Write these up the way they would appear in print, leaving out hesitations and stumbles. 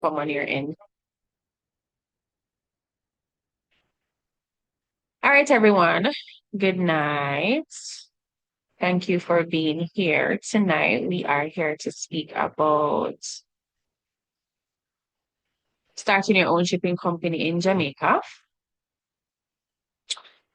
Come on your end. All right, everyone. Good night. Thank you for being here tonight. We are here to speak about starting your own shipping company in Jamaica.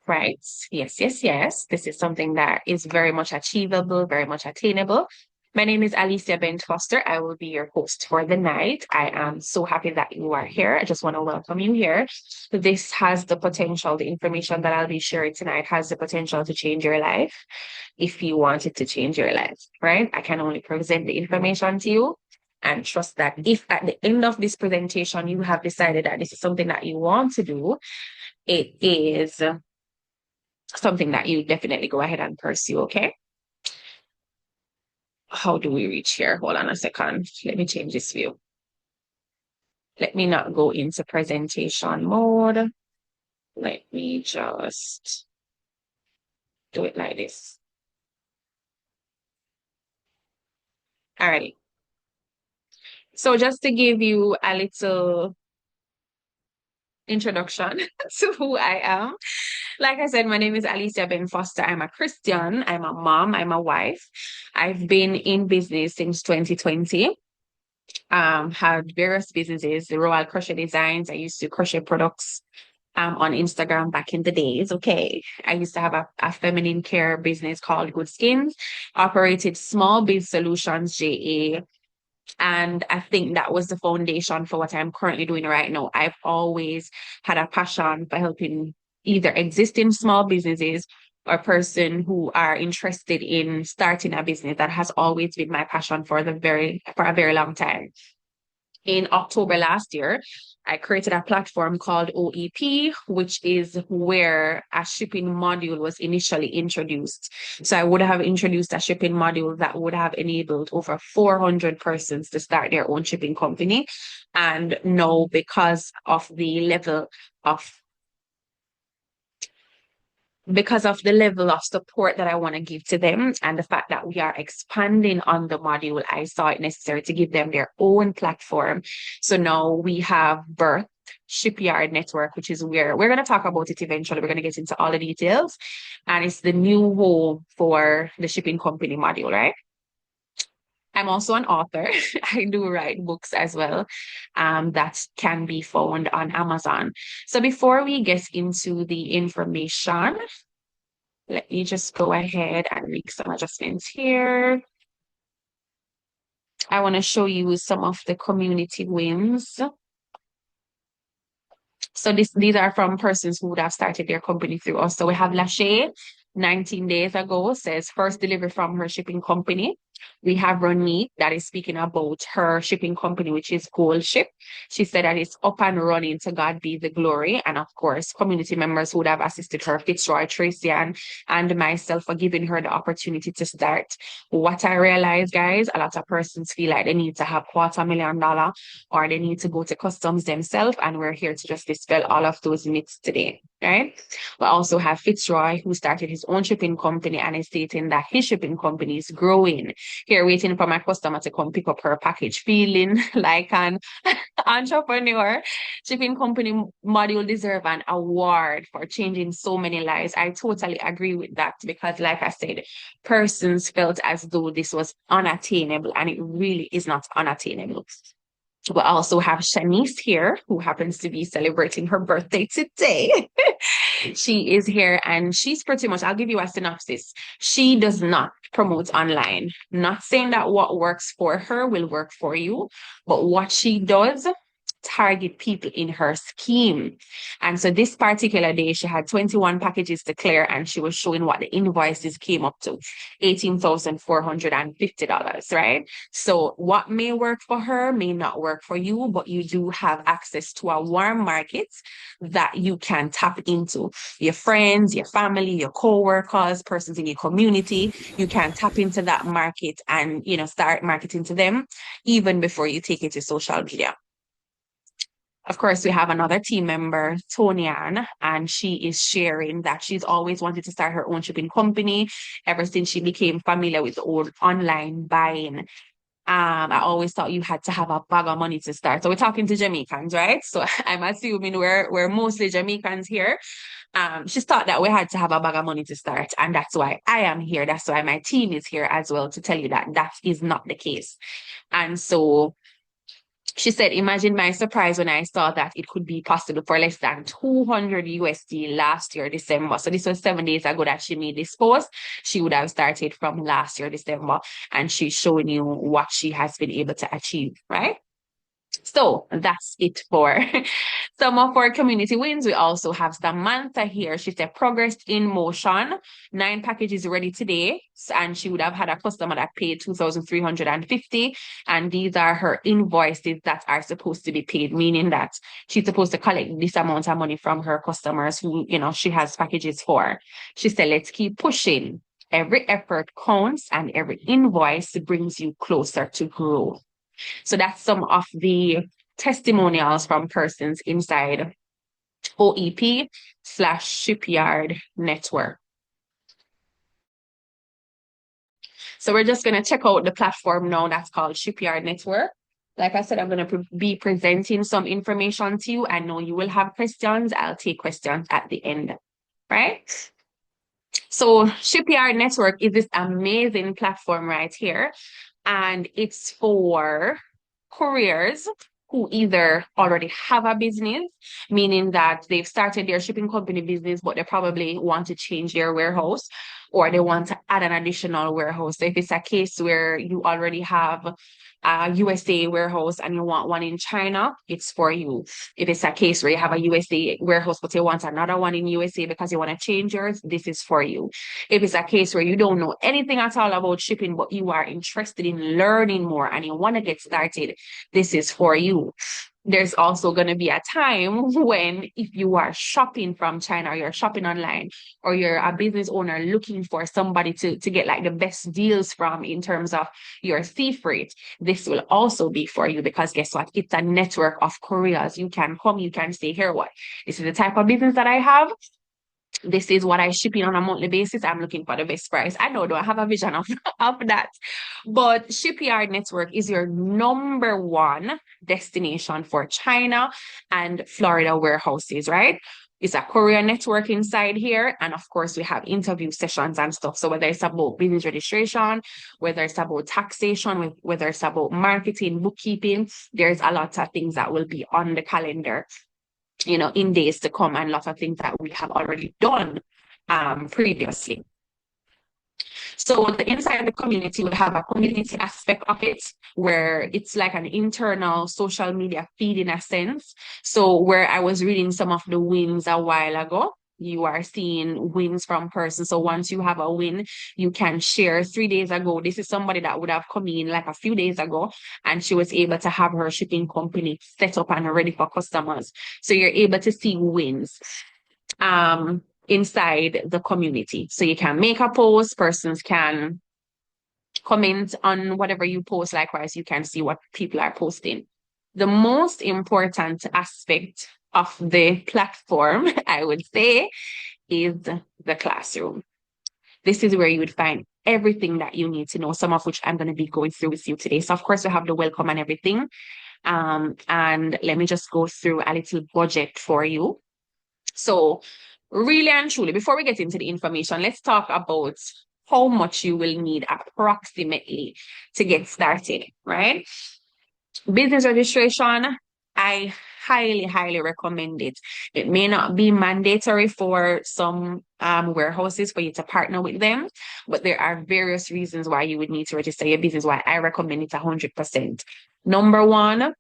Right. Yes, yes, yes. This is something that is very much achievable, very much attainable. My name is Alicia Bent Foster. I will be your host for the night. I am so happy that you are here. I just want to welcome you here. This has the potential, the information that I'll be sharing tonight has the potential to change your life if you want it to change your life, right? I can only present the information to you and trust that if at the end of this presentation you have decided that this is something that you want to do, it is something that you definitely go ahead and pursue, okay? How do we reach here? Hold on a second. Let me change this view. Let me not go into presentation mode. Let me just do it like this. Alrighty. So just to give you a little introduction to who I am. Like I said, my name is Alicia Ben Foster. I'm a Christian. I'm a mom. I'm a wife. I've been in business since 2020. Had various businesses, the Royal Crochet Designs. I used to crochet products on Instagram back in the days. Okay. I used to have a feminine care business called Good Skins, operated Small Biz Solutions JA. And I think that was the foundation for what I'm currently doing right now. I've always had a passion for helping either existing small businesses or person who are interested in starting a business. That has always been my passion for a very long time. In October last year, I created a platform called OEP, which is where a shipping module was initially introduced. So I would have introduced a shipping module that would have enabled over 400 persons to start their own shipping company. And now, of because of the level of support that I want to give to them and the fact that we are expanding on the module, I saw it necessary to give them their own platform. So now we have birth Shipyard Network, which is where we're going to talk about it eventually. We're going to get into all the details. And it's the new home for the shipping company module, right? I'm also an author. I do write books as well, that can be found on Amazon. So before we get into the information, let me just go ahead and make some adjustments here. I want to show you some of the community wins. So these are from persons who would have started their company through us. So we have Lachey, 19 days ago, says first delivery from her shipping company. We have Ronit that is speaking about her shipping company, which is Gold Ship. She said that it's up and running, to God be the glory. And of course, community members would have assisted her, Fitzroy, Tracy, and myself for giving her the opportunity to start. What I realized, guys, a lot of persons feel like they need to have $250,000 or they need to go to customs themselves. And we're here to just dispel all of those myths today, right? We also have Fitzroy, who started his own shipping company and is stating that his shipping company is growing. Here, waiting for my customer to come pick up her package, feeling like an entrepreneur. Shipping company module deserve an award for changing so many lives. I totally agree with that because, like I said, persons felt as though this was unattainable, and it really is not unattainable. We also have Shanice here, who happens to be celebrating her birthday today. She is here and she's pretty much, I'll give you a synopsis. She does not promote online. Not saying that what works for her will work for you, but what she does target people in her scheme. And so this particular day, she had 21 packages to clear and she was showing what the invoices came up to, $18,450, right? So what may work for her may not work for you, but you do have access to a warm market that you can tap into. Your friends, your family, your co-workers, persons in your community, you can tap into that market and, start marketing to them even before you take it to social media. Of course, we have another team member, Tonian, and she is sharing that she's always wanted to start her own shipping company ever since she became familiar with the old online buying. I always thought you had to have a bag of money to start. So we're talking to Jamaicans, right? So I'm assuming we're mostly Jamaicans here. She thought that we had to have a bag of money to start, and that's why I am here. That's why my team is here as well to tell you that that is not the case. And so she said, imagine my surprise when I saw that it could be possible for less than 200 USD last year, December. So this was 7 days ago that she made this post. She would have started from last year, December, and she's showing you what she has been able to achieve, right? So that's it for some of our community wins. We also have Samantha here. She said progress in motion. 9 packages ready today. And she would have had a customer that paid 2,350. And these are her invoices that are supposed to be paid, meaning that she's supposed to collect this amount of money from her customers who, she has packages for. She said, let's keep pushing. Every effort counts and every invoice brings you closer to growth. So that's some of the testimonials from persons inside OEP/Shipyard Network. So we're just going to check out the platform now that's called Shipyard Network. Like I said, I'm going to be presenting some information to you. I know you will have questions. I'll take questions at the end, right? So Shipyard Network is this amazing platform right here. And it's for couriers who either already have a business, meaning that they've started their shipping company business, but they probably want to change their warehouse, or they want to add an additional warehouse. So if it's a case where you already have a USA warehouse and you want one in China, it's for you. If it's a case where you have a USA warehouse, but you want another one in USA because you want to change yours, this is for you. If it's a case where you don't know anything at all about shipping, but you are interested in learning more and you want to get started, this is for you. There's also going to be a time when if you are shopping from China, or you're shopping online, or you're a business owner looking for somebody to get like the best deals from in terms of your sea freight, this will also be for you because guess what? It's a network of couriers. You can come, you can say, here what? This is the type of business that I have. This is what I ship in on a monthly basis. I'm looking for the best price. I know, don't have a vision of that. But Shipyard Network is your number one destination for China and Florida warehouses, right? It's a courier network inside here. And of course, we have interview sessions and stuff. So whether it's about business registration, whether it's about taxation, whether it's about marketing, bookkeeping, there's a lot of things that will be on the calendar in days to come, and lots of things that we have already done previously. So the inside the community will have a community aspect of it where it's like an internal social media feed in a sense. So where I was reading some of the wins a while ago, you are seeing wins from persons. So once you have a win, you can share 3 days ago. This is somebody that would have come in like a few days ago, and she was able to have her shipping company set up and ready for customers. So you're able to see wins inside the community. So you can make a post, persons can comment on whatever you post. Likewise, you can see what people are posting. The most important aspect of the platform, I would say, is the classroom. This is where you would find everything that you need to know, some of which I'm going to be going through with you today. So of course, we have the welcome and everything. And let me just go through a little budget for you. So really and truly, before we get into the information, let's talk about how much you will need approximately to get started, right? Business registration, I highly, highly recommend it. It may not be mandatory for some warehouses for you to partner with them, but there are various reasons why you would need to register your business, why I recommend it 100%. Number one,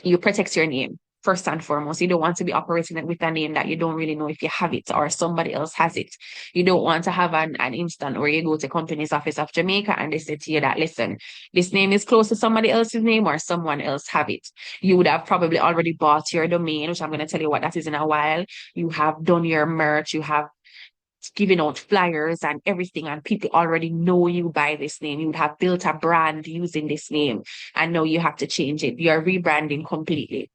you protect your name. First and foremost, you don't want to be operating with a name that you don't really know if you have it or somebody else has it. You don't want to have an instant where you go to company's office of Jamaica and they say to you that, listen, this name is close to somebody else's name or someone else have it. You would have probably already bought your domain, which I'm going to tell you what that is in a while. You have done your merch, you have giving out flyers and everything, and people already know you by this name. You would have built a brand using this name, and now you have to change it. You're rebranding completely.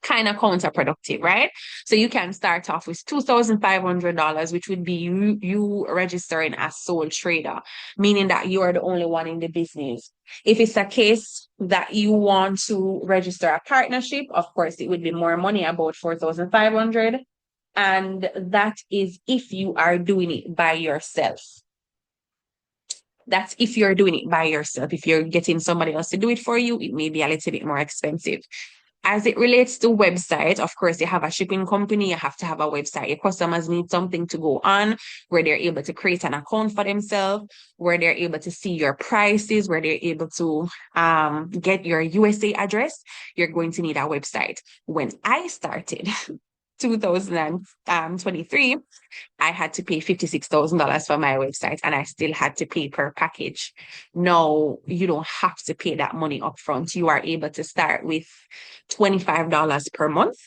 kind of counterproductive, right? So you can start off with $2,500, which would be you registering as sole trader, meaning that you are the only one in the business. If it's a case that you want to register a partnership, of course, it would be more money, about 4,500. And that is if you are doing it by yourself. That's if you're doing it by yourself. If you're getting somebody else to do it for you, it may be a little bit more expensive. As it relates to website, of course, you have a shipping company, you have to have a website. Your customers need something to go on where they're able to create an account for themselves, where they're able to see your prices, where they're able to get your USA address. You're going to need a website. When I started 2023, I had to pay $56,000 for my website and I still had to pay per package. No, you don't have to pay that money upfront. You are able to start with $25 per month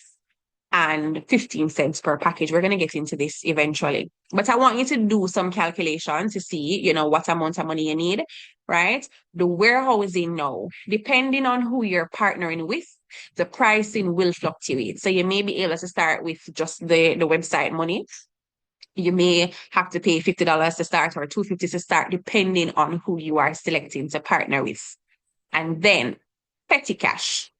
and 15 cents per package. We're going to get into this eventually. But I want you to do some calculation to see, what amount of money you need, right? The warehousing now, depending on who you're partnering with, the pricing will fluctuate. So you may be able to start with just the website money. You may have to pay $50 to start or $250 to start, depending on who you are selecting to partner with. And then petty cash.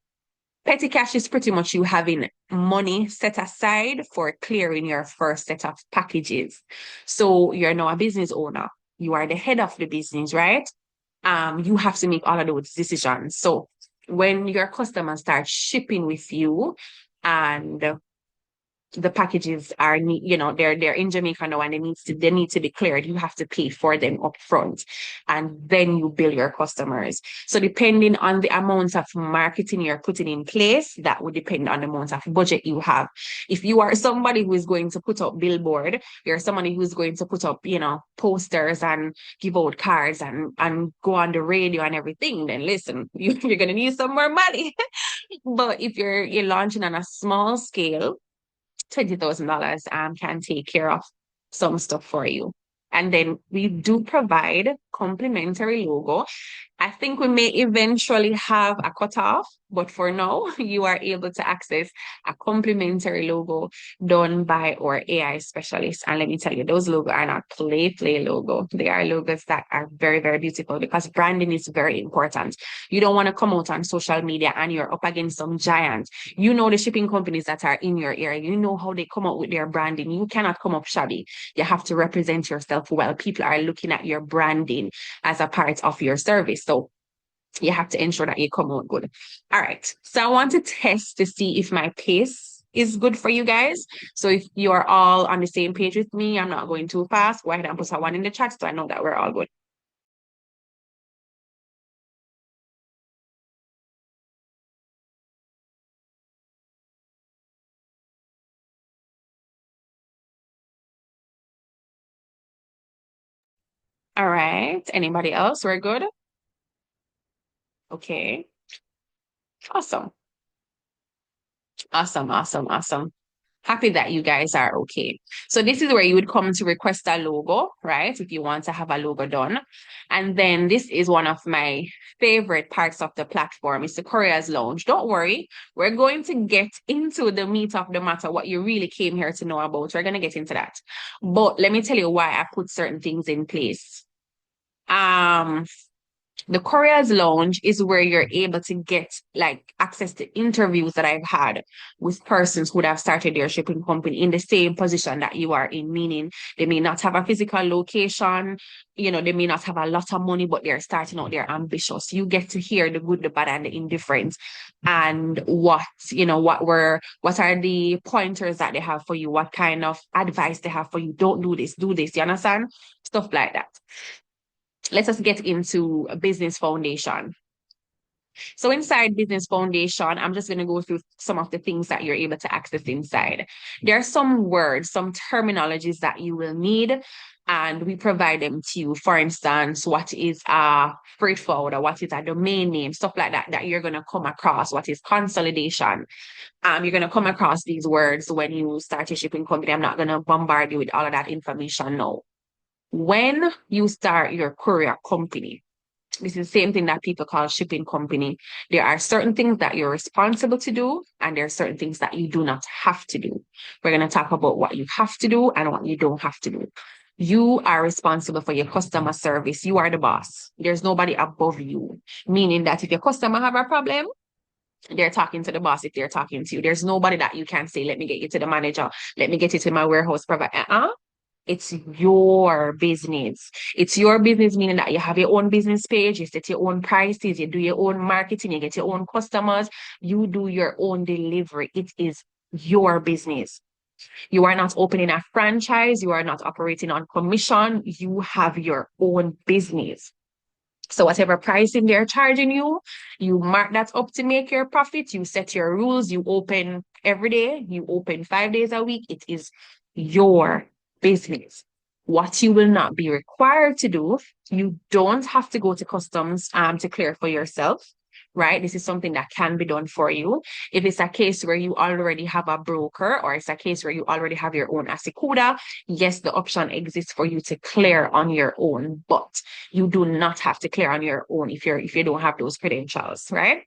Petty cash is pretty much you having money set aside for clearing your first set of packages. So you're now a business owner. You are the head of the business, right? You have to make all of those decisions. So when your customers start shipping with you and the packages are, they're in Jamaica now and they need to be cleared. You have to pay for them up front and then you bill your customers. So depending on the amount of marketing you're putting in place, that would depend on the amount of budget you have. If you are somebody who is going to put up billboard, you're somebody who's going to put up, posters and give out cards and go on the radio and everything, then listen, you're going to need some more money. But if you're launching on a small scale, $20,000 can take care of some stuff for you. And then we do provide complimentary logo. I think we may eventually have a cutoff, but for now, you are able to access a complimentary logo done by our AI specialist. And let me tell you, those logos are not play logo. They are logos that are very, very beautiful because branding is very important. You don't want to come out on social media and you're up against some giant. You know the shipping companies that are in your area. You know how they come up with their branding. You cannot come up shabby. You have to represent yourself well. People are looking at your branding as a part of your service. So you have to ensure that you come out good. All right. So I want to test to see if my pace is good for you guys. So if you are all on the same page with me, I'm not going too fast. Go ahead and put a 1 in the chat so I know that we're all good. All right. Anybody else? We're good? Okay. Awesome. Awesome, awesome, awesome. Happy that you guys are okay. So this is where you would come to request a logo, right? If you want to have a logo done. And then this is one of my favorite parts of the platform. It's the Courier's Lounge. Don't worry. We're going to get into the meat of the matter, what you really came here to know about. We're going to get into that. But let me tell you why I put certain things in place. The Courier's Lounge is where you're able to get like access to interviews that I've had with persons who have started their shipping company in the same position that you are in, meaning they may not have a physical location, they may not have a lot of money, but they're starting out, they're ambitious. You get to hear the good, the bad, and the indifferent and what are the pointers that they have for you, what kind of advice they have for you. Don't do this, do this. You understand? Stuff like that. Let us get into a business foundation. So inside business foundation, I'm just going to go through some of the things that you're able to access inside. There are some words, some terminologies that you will need, and we provide them to you. For instance, what is a freight forwarder? What is a domain name? Stuff like that, that you're going to come across. What is consolidation? You're going to come across these words when you start your shipping company. I'm not going to bombard you with all of that information now. When you start your courier company, This is the same thing that people call shipping company. There are certain things that you're responsible to do, and there are certain things that you do not have to do. We're going to talk about what you have to do and what you don't have to do. You are responsible for your customer service. You are the boss. There's nobody above you. Meaning that if your customer have a problem, they're talking to the boss if they're talking to you. There's nobody that you can say, let me get you to the manager, let me get you to my warehouse provider. It's your business. It's your business, meaning that you have your own business page, you set your own prices, you do your own marketing, you get your own customers, you do your own delivery. It is your business. You are not opening a franchise, you are not operating on commission, you have your own business. So whatever pricing they're charging you, you mark that up to make your profit. You set your rules. You open every day. You open 5 days a week. It is your business. What you will not be required to do, you don't have to go to customs to clear for yourself, right? This is something that can be done for you. If it's a case where you already have a broker or it's a case where you already have your own asikuda, yes, the option exists for you to clear on your own, but you do not have to clear on your own if you don't have those credentials, right?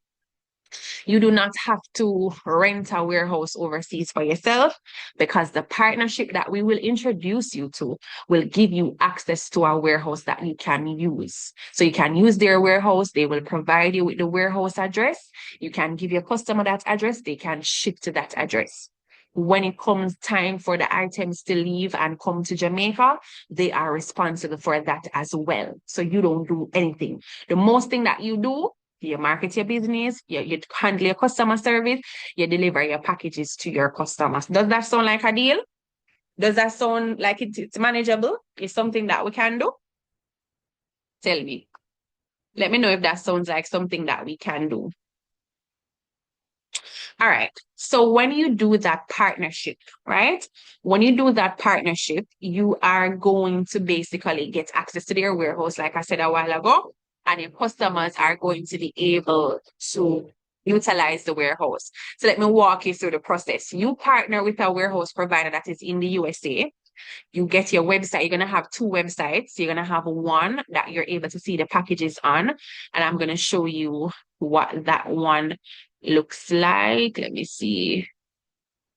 You do not have to rent a warehouse overseas for yourself because the partnership that we will introduce you to will give you access to a warehouse that you can use. So you can use their warehouse. They will provide you with the warehouse address. You can give your customer that address. They can ship to that address. When it comes time for the items to leave and come to Jamaica, they are responsible for that as well. So you don't do anything. The most thing that you do, you market your business, you handle your customer service, you deliver your packages to your customers. Does that sound like a deal? Does that sound like it's manageable? It's something that we can do? Tell me. Let me know if that sounds like something that we can do. All right. So when you do that partnership, right? When you do that partnership, you are going to basically get access to their warehouse, like I said a while ago, and your customers are going to be able to utilize the warehouse. So let me walk you through the process. You partner with a warehouse provider that is in the USA. You get your website. You're going to have two websites. You're going to have one that you're able to see the packages on, and I'm going to show you what that one looks like. Let me see.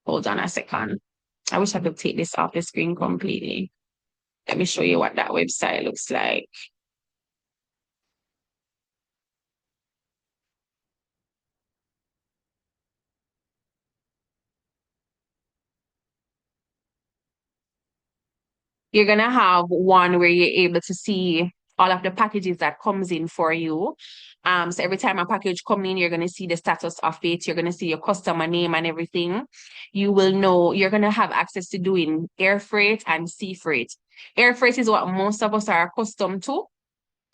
Hold on a second. I wish I could take this off the screen completely. Let me show you what that website looks like. You're gonna have one where you're able to see all of the packages that comes in for you. So every time a package comes in, you're gonna see the status of it. You're gonna see your customer name and everything. You will know you're gonna have access to doing air freight and sea freight. Air freight is what most of us are accustomed to.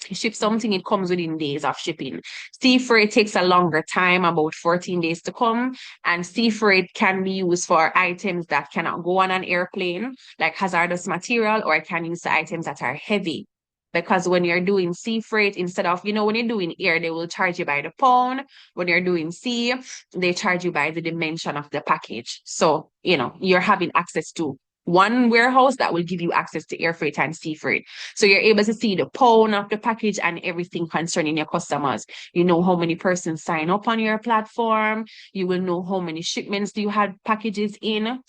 You ship something, it comes within days of shipping. Sea freight takes a longer time, about 14 days to come. And sea freight can be used for items that cannot go on an airplane, like hazardous material, or it can use the items that are heavy. Because when you're doing sea freight, instead of, when you're doing air, they will charge you by the pound. When you're doing sea, they charge you by the dimension of the package. So, you're having access to one warehouse that will give you access to air freight and sea freight. So you're able to see the pound of the package and everything concerning your customers. You know how many persons sign up on your platform. You will know how many shipments do you have packages in.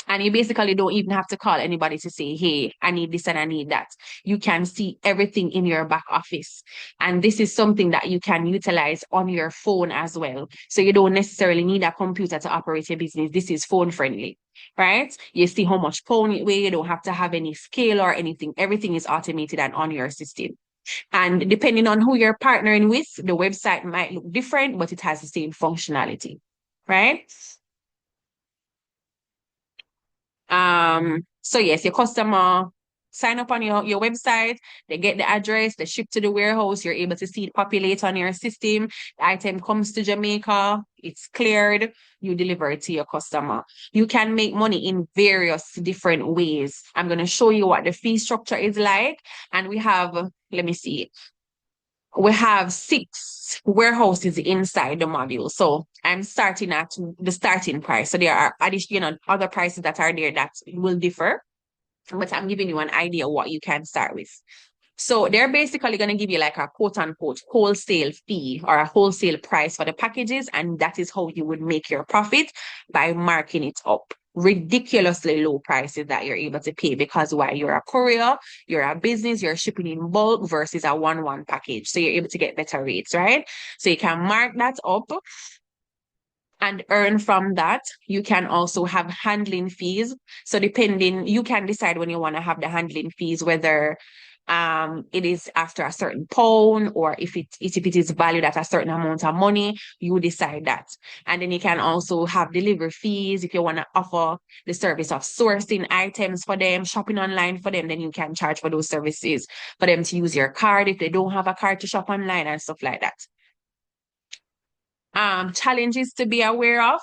And you basically don't even have to call anybody to say, hey, I need this and I need that. You can see everything in your back office. And this is something that you can utilize on your phone as well. So you don't necessarily need a computer to operate your business. This is phone friendly, right? You see how much pound it weighs. You don't have to have any scale or anything. Everything is automated and on your system. And depending on who you're partnering with, the website might look different, but it has the same functionality, right? So yes, your customer sign up on your website, they get the address, they ship to the warehouse, you're able to see it populate on your system, the item comes to Jamaica, it's cleared, you deliver it to your customer. You can make money in various different ways. I'm going to show you what the fee structure is like. And we have, let me see, we have 6 warehouses inside the module. So I'm starting at the starting price. So there are additional other prices that are there that will differ, but I'm giving you an idea of what you can start with. So they're basically going to give you like a quote unquote wholesale fee or a wholesale price for the packages. And that is how you would make your profit by marking it up. Ridiculously low prices that you're able to pay because why you're a courier, you're a business, you're shipping in bulk versus a one package. So you're able to get better rates, right? So you can mark that up and earn from that. You can also have handling fees. So depending, you can decide when you want to have the handling fees, whether it is after a certain pound or if it is valued at a certain amount of money, you decide that. And then you can also have delivery fees if you want to offer the service of sourcing items for them, shopping online for them, then you can charge for those services for them to use your card if they don't have a card to shop online and stuff like that. Challenges to be aware of.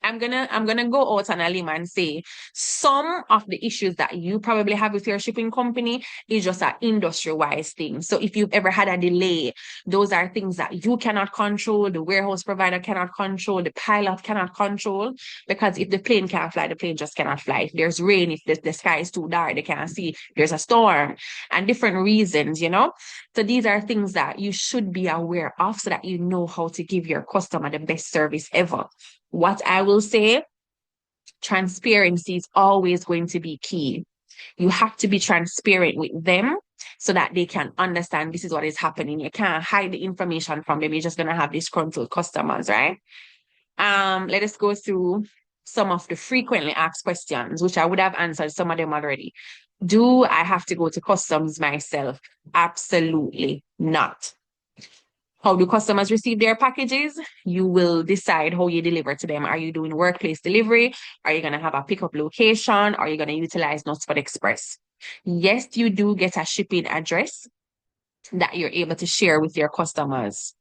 I'm gonna go out on a limb and say some of the issues that you probably have with your shipping company is just an industry-wide thing. So if you've ever had a delay, those are things that you cannot control, the warehouse provider cannot control, the pilot cannot control, because if the plane can't fly, the plane just cannot fly. If there's rain, if the sky is too dark, they can't see, there's a storm, and different reasons, you know? So these are things that you should be aware of so that you know how to give your customer the best service ever. What I will say, transparency is always going to be key. You have to be transparent with them so that they can understand this is what is happening. You can't hide the information from them. You're just gonna have disgruntled customers, right? Let us go through some of the frequently asked questions, which I would have answered some of them already. Do I have to go to customs myself? Absolutely not. How do customers receive their packages? You will decide how you deliver to them. Are you doing workplace delivery? Are you going to have a pickup location? Are you going to utilize Knutsford Express? Yes, you do get a shipping address that you're able to share with your customers.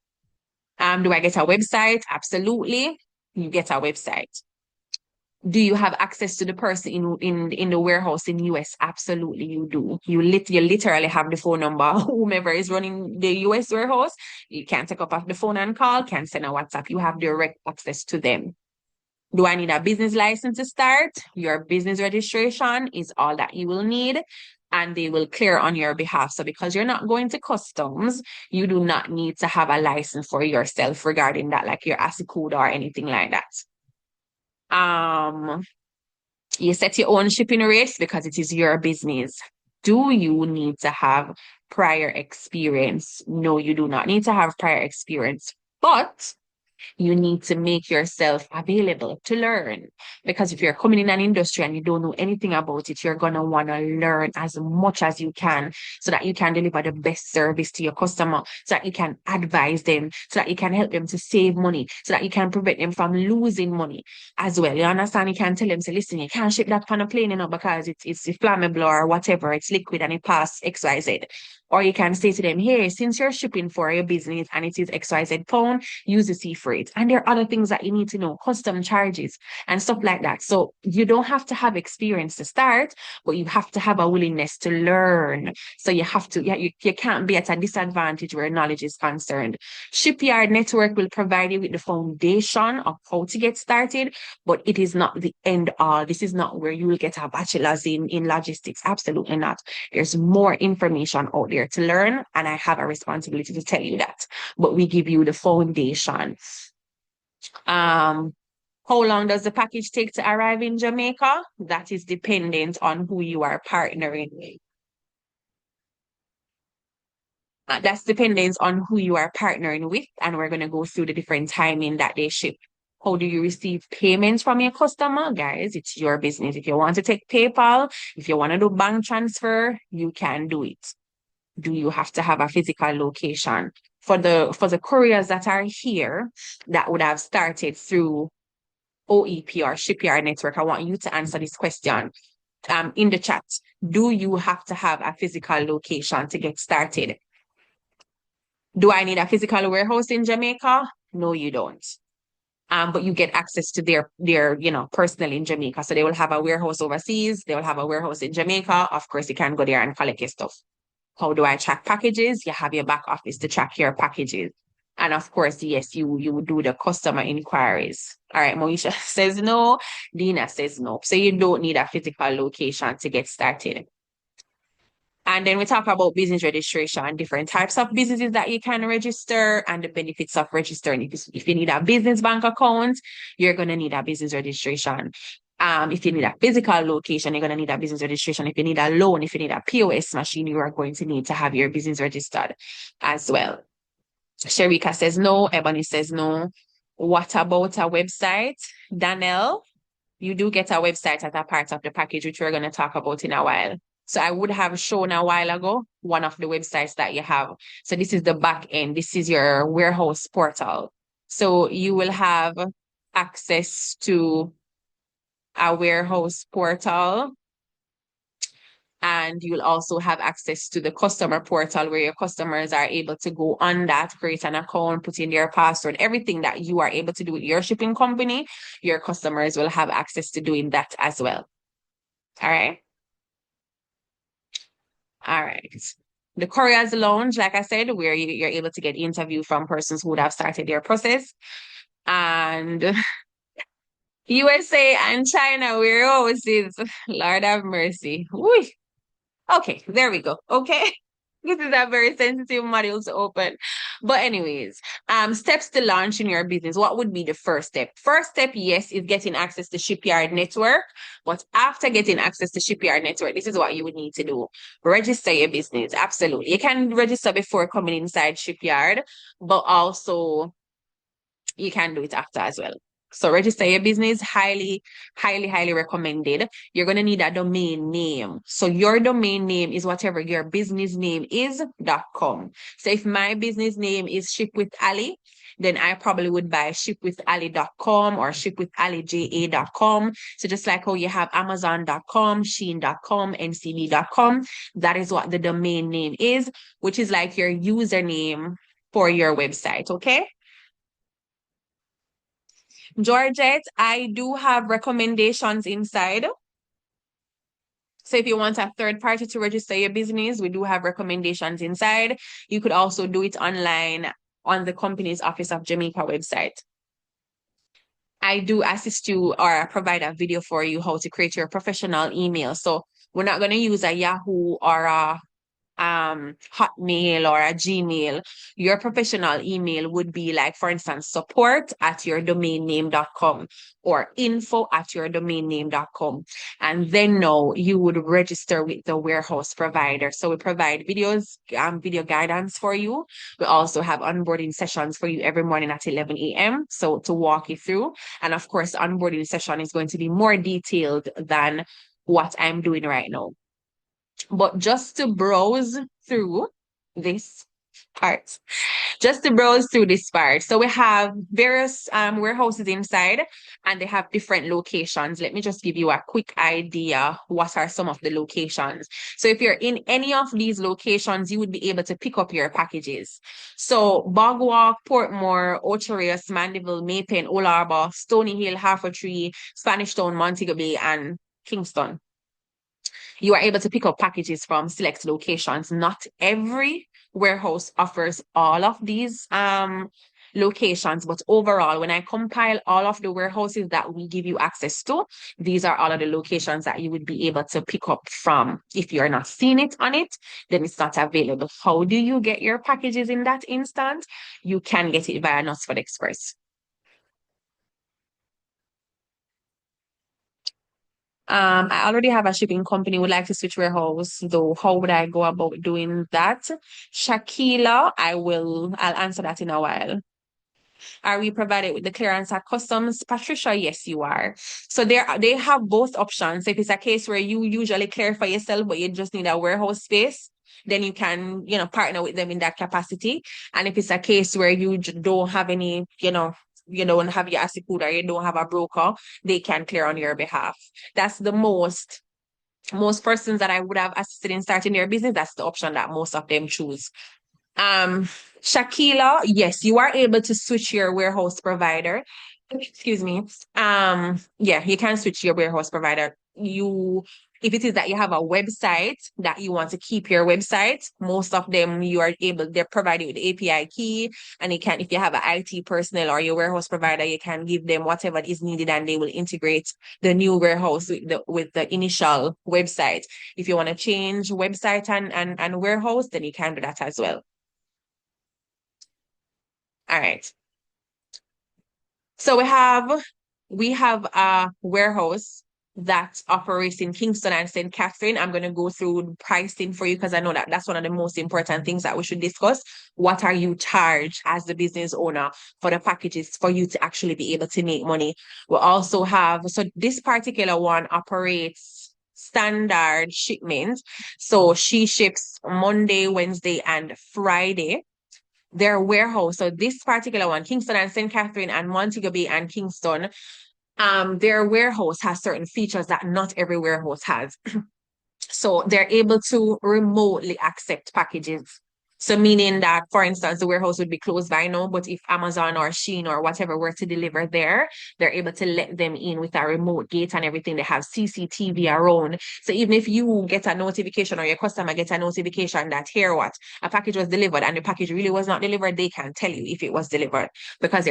Do I get a website? Absolutely. You get a website. Do you have access to the person in the warehouse in US? Absolutely, you do. You literally have the phone number. Whomever is running the US warehouse, you can take up off the phone and call, can send a WhatsApp. You have direct access to them. Do I need a business license to start? Your business registration is all that you will need, and they will clear on your behalf. So because you're not going to customs, you do not need to have a license for yourself regarding that, like your ASCII code or anything like that. Um, you set your own shipping rates because it is your business. Do you need to have prior experience? No, you do not need to have prior experience, but you need to make yourself available to learn. Because if you're coming in an industry and you don't know anything about it, you're going to want to learn as much as you can so that you can deliver the best service to your customer, so that you can advise them, so that you can help them to save money, so that you can prevent them from losing money as well. You understand? You can tell them, say, listen, you can't ship that on a plane, you know, because it's flammable or whatever, it's liquid and it passes XYZ. Or you can say to them, hey, since you're shipping for your business and it is XYZ pound, use the sea freight. And there are other things that you need to know, custom charges and stuff like that. So you don't have to have experience to start, but you have to have a willingness to learn. So you have to, you can't be at a disadvantage where knowledge is concerned. Shipyard Network will provide you with the foundation of how to get started, but it is not the end all. This is not where you will get a bachelor's in logistics. Absolutely not. There's more information out there to learn, and I have a responsibility to tell you that. But we give you the foundation. How long does the package take to arrive in Jamaica? That is dependent on who you are partnering with. That's dependent on who you are partnering with, and we're going to go through the different timing that they ship. How do you receive payments from your customer? Guys, it's your business. If you want to take PayPal, if you want to do bank transfer, you can do it. Do you have to have a physical location? For the couriers that are here that would have started through OEP or Shipyard Network, I want you to answer this question in the chat. Do you have to have a physical location to get started? Do I need a physical warehouse in Jamaica? No, you don't. But you get access to their personnel in Jamaica. So they will have a warehouse overseas. They will have a warehouse in Jamaica. Of course, you can go there and collect your stuff. How do I track packages? You have your back office to track your packages. And of course, yes, you do the customer inquiries. All right, Moisha says no. Dina says no. So you don't need a physical location to get started. And then we talk about business registration, different types of businesses that you can register and the benefits of registering. If you need a business bank account, you're going to need a business registration. If you need a physical location, you're going to need a business registration. If you need a loan, if you need a POS machine, you are going to need to have your business registered as well. Sharika says no. Ebony says no. What about a website? Danielle, you do get a website as a part of the package, which we're going to talk about in a while. So I would have shown a while ago one of the websites that you have. So this is the back end. This is your warehouse portal. So you will have access to a warehouse portal, and you'll also have access to the customer portal where your customers are able to go on that, create an account, put in their password, everything that you are able to do with your shipping company, your customers will have access to doing that as well. All right. All right. The Couriers Lounge, like I said, where you're able to get interview from persons who would have started their process. And USA and China, we're overseas. Lord have mercy. Woo. Okay, there we go. Okay. This is a very sensitive module to open. But anyways, steps to launch in your business. What would be the first step? First step, yes, is getting access to Shipyard Network. But after getting access to Shipyard Network, this is what you would need to do. Register your business. Absolutely. You can register before coming inside Shipyard, but also you can do it after as well. So register your business, highly, highly, highly recommended. You're going to need a domain name. So your domain name is whatever your business name is.com. So if my business name is Ship with Ali, then I probably would buy shipwithali.com or shipwithaliJA.com. So just like how you have Amazon.com, Shein.com, NCB.com, that is what the domain name is, which is like your username for your website. Okay. Georgette, I do have recommendations inside. So if you want a third party to register your business, we do have recommendations inside. You could also do it online on the company's Office of Jamaica website. I do assist you or provide a video for you how to create your professional email. So we're not going to use a Yahoo or a Hotmail or a Gmail. Your professional email would be like, for instance, support@yourdomainname.com or info@yourdomainname.com. And then now you would register with the warehouse provider. So we provide videos, video guidance for you. We also have onboarding sessions for you every morning at 11 a.m. So to walk you through. And of course, the onboarding session is going to be more detailed than what I'm doing right now. But just to browse through this part, So we have various warehouses inside and they have different locations. Let me just give you a quick idea. What are some of the locations? So if you're in any of these locations, you would be able to pick up your packages. So Bogwalk, Portmore, Ocherius, Mandeville, Maypen, Old Harbour, Stony Hill, Harford-Tree, Spanish Town, Montego Bay, and Kingston. You are able to pick up packages from select locations. Not every warehouse offers all of these locations, but overall, when I compile all of the warehouses that we give you access to, these are all of the locations that you would be able to pick up from. If you're not seeing it on it, then it's not available. How do you get your packages in that instance? You can get it via Nutsford Express. I already have a shipping company, would like to switch warehouse, though how would I go about doing that? Shakila, I'll answer that in a while. Are we provided with the clearance at customs? Patricia, yes, you are. So they have both options. If it's a case where you usually clear for yourself, but you just need a warehouse space, then you can, partner with them in that capacity. And if it's a case where you don't have any, you don't have your ASICUD or you don't have a broker, they can clear on your behalf. That's the most persons that I would have assisted in starting their business. That's the option that most of them choose. Shakila, yes, you are able to switch your warehouse provider. Excuse me. Yeah, you can switch your warehouse provider. If it is that you have a website that you want to keep your website, most of them they're provided with the API key, and you can, if you have an IT personnel or your warehouse provider, you can give them whatever is needed and they will integrate the new warehouse with the initial website. If you want to change website and warehouse, then you can do that as well. All right. So we have a warehouse that operates in Kingston and St. Catherine. I'm going to go through pricing for you because I know that that's one of the most important things that we should discuss. What are you charged as the business owner for the packages for you to actually be able to make money? We also have, so this particular one operates standard shipment. So she ships Monday, Wednesday, and Friday. Their warehouse, so this particular one, Kingston and St. Catherine and Montego Bay and Kingston, their warehouse has certain features that not every warehouse has. So they're able to remotely accept packages. So meaning that, for instance, the warehouse would be closed by now, but if Amazon or Shein or whatever were to deliver there, they're able to let them in with a remote gate and everything. They have CCTV around. So even if you get a notification or your customer gets a notification that here what, a package was delivered and the package really was not delivered, they can tell you if it was delivered because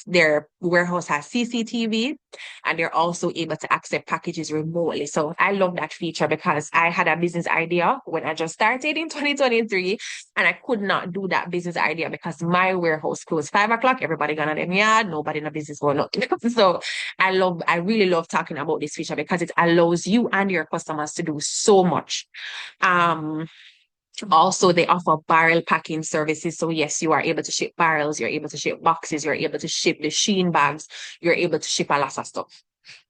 their warehouse has CCTV, and they're also able to accept packages remotely. So I love that feature because I had a business idea when I just started in 2023, and I could not do that business idea because my warehouse closed 5 o'clock. Everybody gone on them yard, nobody in the business going up. So I really love talking about this feature because it allows you and your customers to do so much. Um, Also, they offer barrel packing services. So yes, you are able to ship barrels, you're able to ship boxes, you're able to ship the Sheen bags, you're able to ship a lot of stuff.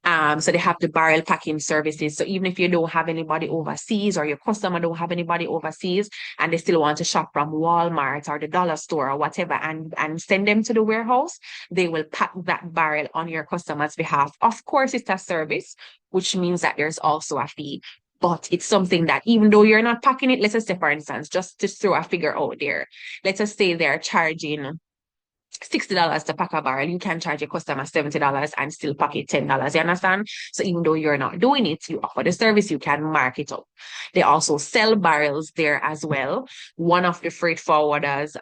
So they have the barrel packing services. So even if you don't have anybody overseas or your customer don't have anybody overseas and they still want to shop from Walmart or the dollar store or whatever and send them to the warehouse, they will pack that barrel on your customer's behalf. Of course, it's a service, which means that there's also a fee. But it's something that even though you're not packing it, let's just say, for instance, just to throw a figure out there, let's just say they're charging $60 to pack a barrel, you can charge your customer $70 and still pack it $10. You understand? So even though you're not doing it, you offer the service, you can mark it up. They also sell barrels there as well. One of the freight forwarders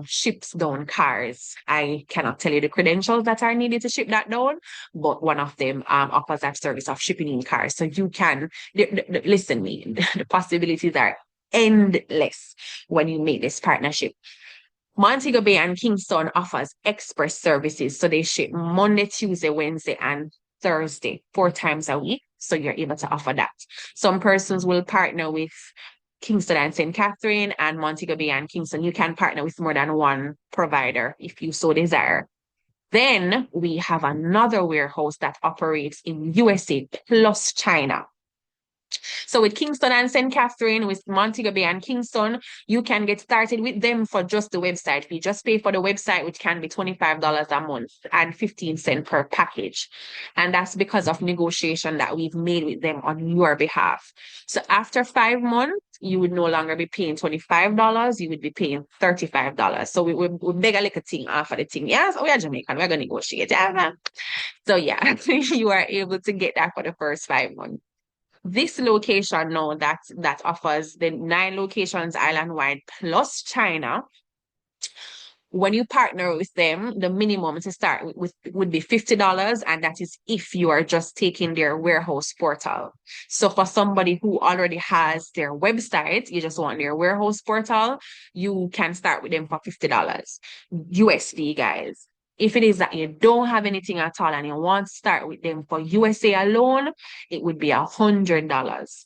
ships down cars. I cannot tell you the credentials that are needed to ship that down, but one of them offers that service of shipping in cars. So you can listen me, the possibilities are endless when you make this partnership. Montego Bay and Kingston offers express services. So they ship Monday, Tuesday, Wednesday, and Thursday, 4 times a week. So you're able to offer that. Some persons will partner with Kingston and St. Catherine and Montego Bay and Kingston. You can partner with more than one provider if you so desire. Then we have another warehouse that operates in USA plus China. So with Kingston and St. Catherine, with Montego Bay and Kingston, you can get started with them for just the website fee. Just pay for the website, which can be $25 a month and 15 cents per package. And that's because of negotiation that we've made with them on your behalf. So after 5 months, you would no longer be paying $25, you would be paying $35. So we beg a little thing off of the thing. Yes, we are Jamaican, we're going to negotiate. Yeah. So yeah, you are able to get that for the first 5 months. This location now that offers the 9 locations island-wide plus China, when you partner with them, the minimum to start with would be $50, and that is if you are just taking their warehouse portal. So for somebody who already has their website, you just want their warehouse portal, you can start with them for $50 USD, guys. If it is that you don't have anything at all and you want to start with them for USA alone, it would be $100.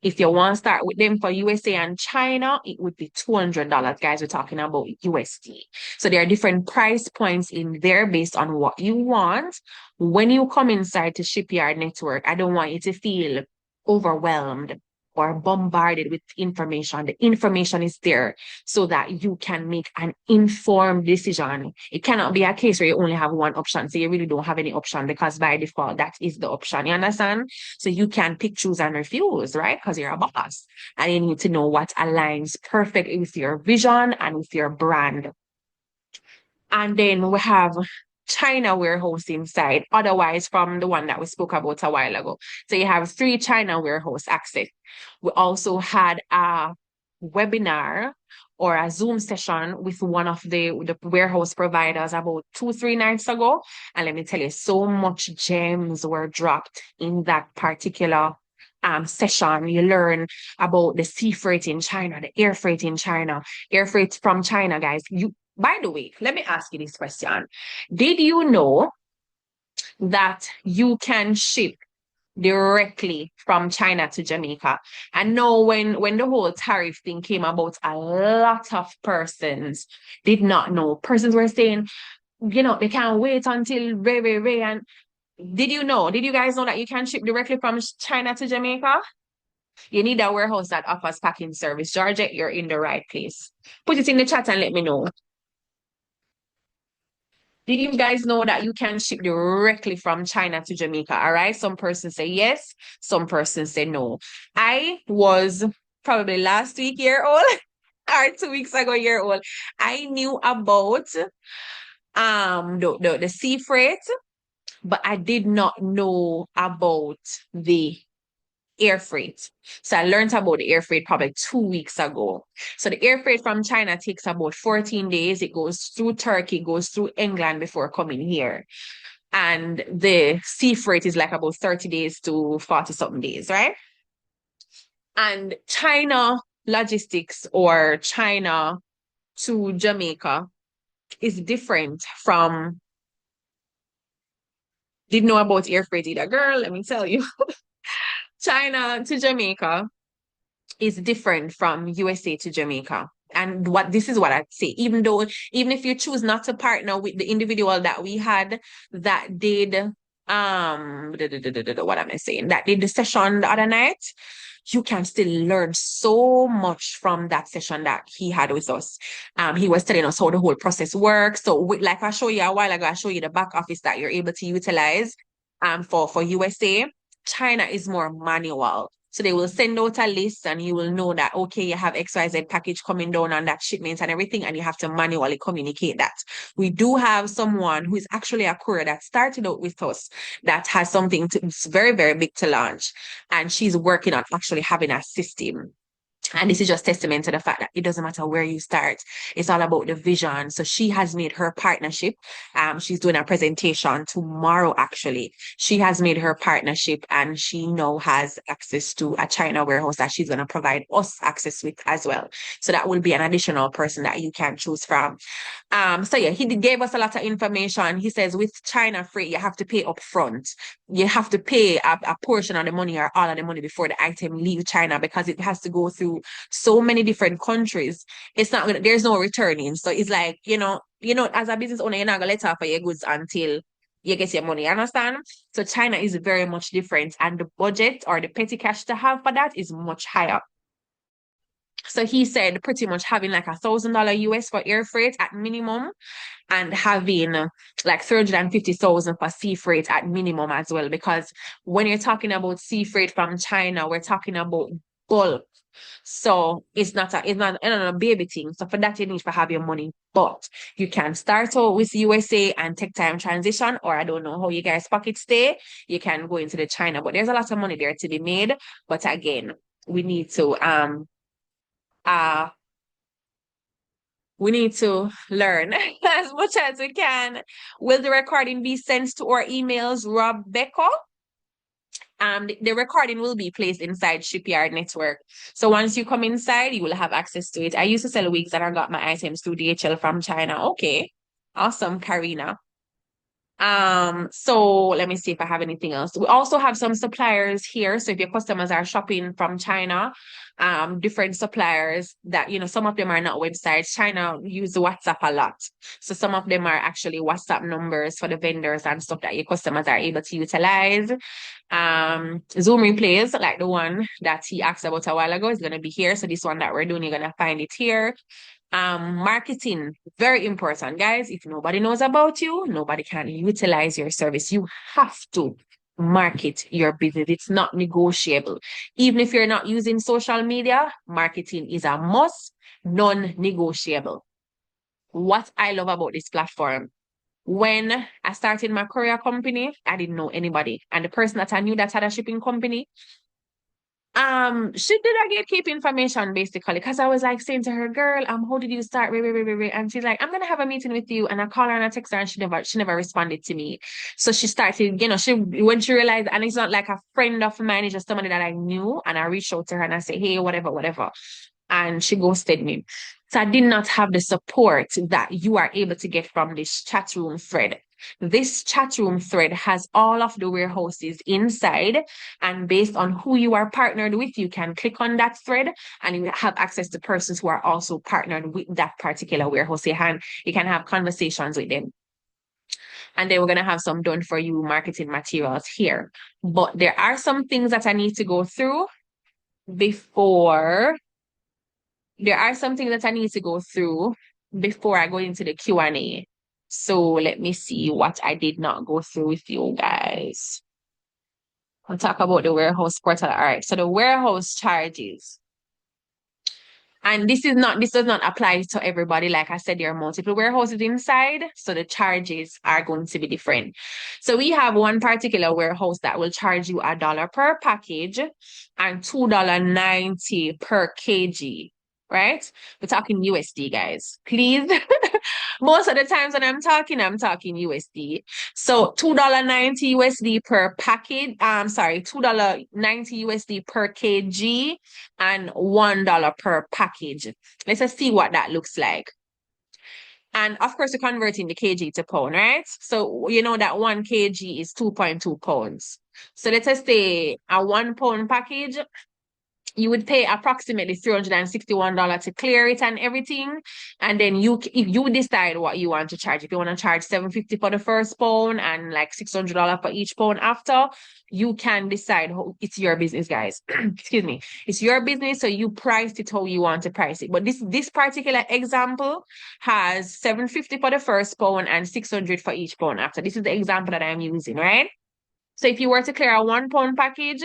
If you want to start with them for USA and China, it would be $200. Guys, we're talking about USD. So there are different price points in there based on what you want. When you come inside to Shipyard Network, I don't want you to feel overwhelmed or bombarded with information. The information is there so that you can make an informed decision. It cannot be a case where you only have one option. So you really don't have any option because by default, that is the option. You understand? So you can pick, choose, and refuse, right? Because you're a boss. And you need to know what aligns perfectly with your vision and with your brand. And then we have China warehouse inside, otherwise from the one that we spoke about a while ago. So you have 3 China warehouse access. We also had a webinar or a Zoom session with one of the warehouse providers about 2, 3 nights ago. And let me tell you, so much gems were dropped in that particular session. You learn about the sea freight in China, the air freight in China, air freight from China, guys. By the way, let me ask you this question. Did you know that you can ship directly from China to Jamaica? And know when the whole tariff thing came about, a lot of persons did not know. Persons were saying, they can't wait until very. And did you guys know that you can ship directly from China to Jamaica? You need a warehouse that offers packing service. Georgette, you're in the right place. Put it in the chat and let me know. Did you guys know that you can ship directly from China to Jamaica? All right. Some persons say yes, some persons say no. I was probably last week year old or 2 weeks ago year old. I knew about the sea freight, but I did not know about the air freight. So I learned about the air freight probably 2 weeks ago. So the air freight from China takes about 14 days. It goes through Turkey, goes through England before coming here. And the sea freight is like about 30 days to 40 something days, right? And China logistics or China to Jamaica is different from, didn't know about air freight either. Girl, let me tell you. China to Jamaica is different from USA to Jamaica. And this is what I'd say, even if you choose not to partner with the individual that we had that did what am I saying? That did the session the other night, you can still learn so much from that session that he had with us. He was telling us how the whole process works. So like I showed you a while ago, I showed you the back office that you're able to utilize for USA. China is more manual. So they will send out a list and you will know that, okay, you have XYZ package coming down on that shipment and everything, and you have to manually communicate that. We do have someone who is actually a courier that started out with us that has something it's very, very big to launch. And she's working on actually having a system. And this is just testament to the fact that it doesn't matter where you start. It's all about the vision. So she has made her partnership. She's doing a presentation tomorrow, actually. She has made her partnership and she now has access to a China warehouse that she's going to provide us access with as well. So that will be an additional person that you can choose from. So yeah, he gave us a lot of information. He says with China freight, you have to pay up front. You have to pay a portion of the money or all of the money before the item leaves China because it has to go through so many different countries. It's not gonna, there's no returning. So it's like, as a business owner, you're not gonna let off for your goods until you get your money. You understand? So China is very much different, and the budget or the petty cash to have for that is much higher. So he said pretty much having like $1,000 US for air freight at minimum and having like 350,000 for sea freight at minimum as well. Because when you're talking about sea freight from China, we're talking about bulk. So it's not a baby thing. So for that, you need to have your money. But you can start out with USA and take time transition, or I don't know how you guys pockets stay. You can go into the China, but there's a lot of money there to be made. But again, we need to learn as much as we can. Will the recording be sent to our emails, Rob Becco? The recording will be placed inside Shipyard Network. So once you come inside, you will have access to it. I used to sell wigs and I got my items through DHL from China. Okay. Awesome, Karina. So let me see if I have anything else. We also have some suppliers here. So if your customers are shopping from China, different suppliers that, some of them are not websites. China use WhatsApp a lot. So some of them are actually WhatsApp numbers for the vendors and stuff that your customers are able to utilize. Zoom replays, like the one that he asked about a while ago, is going to be here. So this one that we're doing, you're going to find it here. Marketing, very important, guys. If nobody knows about you, nobody can utilize your service. You have to market your business. It's not negotiable. Even if you're not using social media, marketing is a must, non-negotiable. What I love about this platform When I started my courier company, I didn't know anybody. And the person that I knew that had a shipping company, she did a gatekeep information basically because I was like saying to her, girl, how did you start? Wait, wait, wait, wait, wait. And she's like, I'm gonna have a meeting with you. And I call her and I text her and she never responded to me. So she started, when she realized, and it's not like a friend of mine, it's just somebody that I knew, and I reached out to her and I say, hey, whatever, whatever. And she ghosted me. So I did not have the support that you are able to get from this chat room thread. This chat room thread has all of the warehouses inside, and based on who you are partnered with, you can click on that thread and you have access to persons who are also partnered with that particular warehouse. You can have conversations with them. And then we're going to have some done for you marketing materials here. But there are some things that I need to go through before before I go into the Q&A. So let me see what I did not go through with you guys. I'll talk about the warehouse portal. All right. So the warehouse charges. And this does not apply to everybody. Like I said, there are multiple warehouses inside, so the charges are going to be different. So we have one particular warehouse that will charge you $1 per package and $2.90 per kg. Right? We're talking USD, guys. Please. Most of the times when I'm talking USD. So $2.90 USD per package. $2.90 USD per kg and $1 per package. Let's just see what that looks like. And of course, we're converting the kg to pound, right? So you know that 1 kg is 2.2 pounds. So let's just say a 1 pound package, you would pay approximately $361 to clear it and everything. And then if you decide what you want to charge. If you want to charge $750 for the first pound and like $600 for each pound after, you can decide. It's your business, guys. Excuse me. It's your business, so you price it how you want to price it. But this particular example has $750 for the first pound and $600 for each pound after. This is the example that I'm using, right? So if you were to clear a 1 pound package,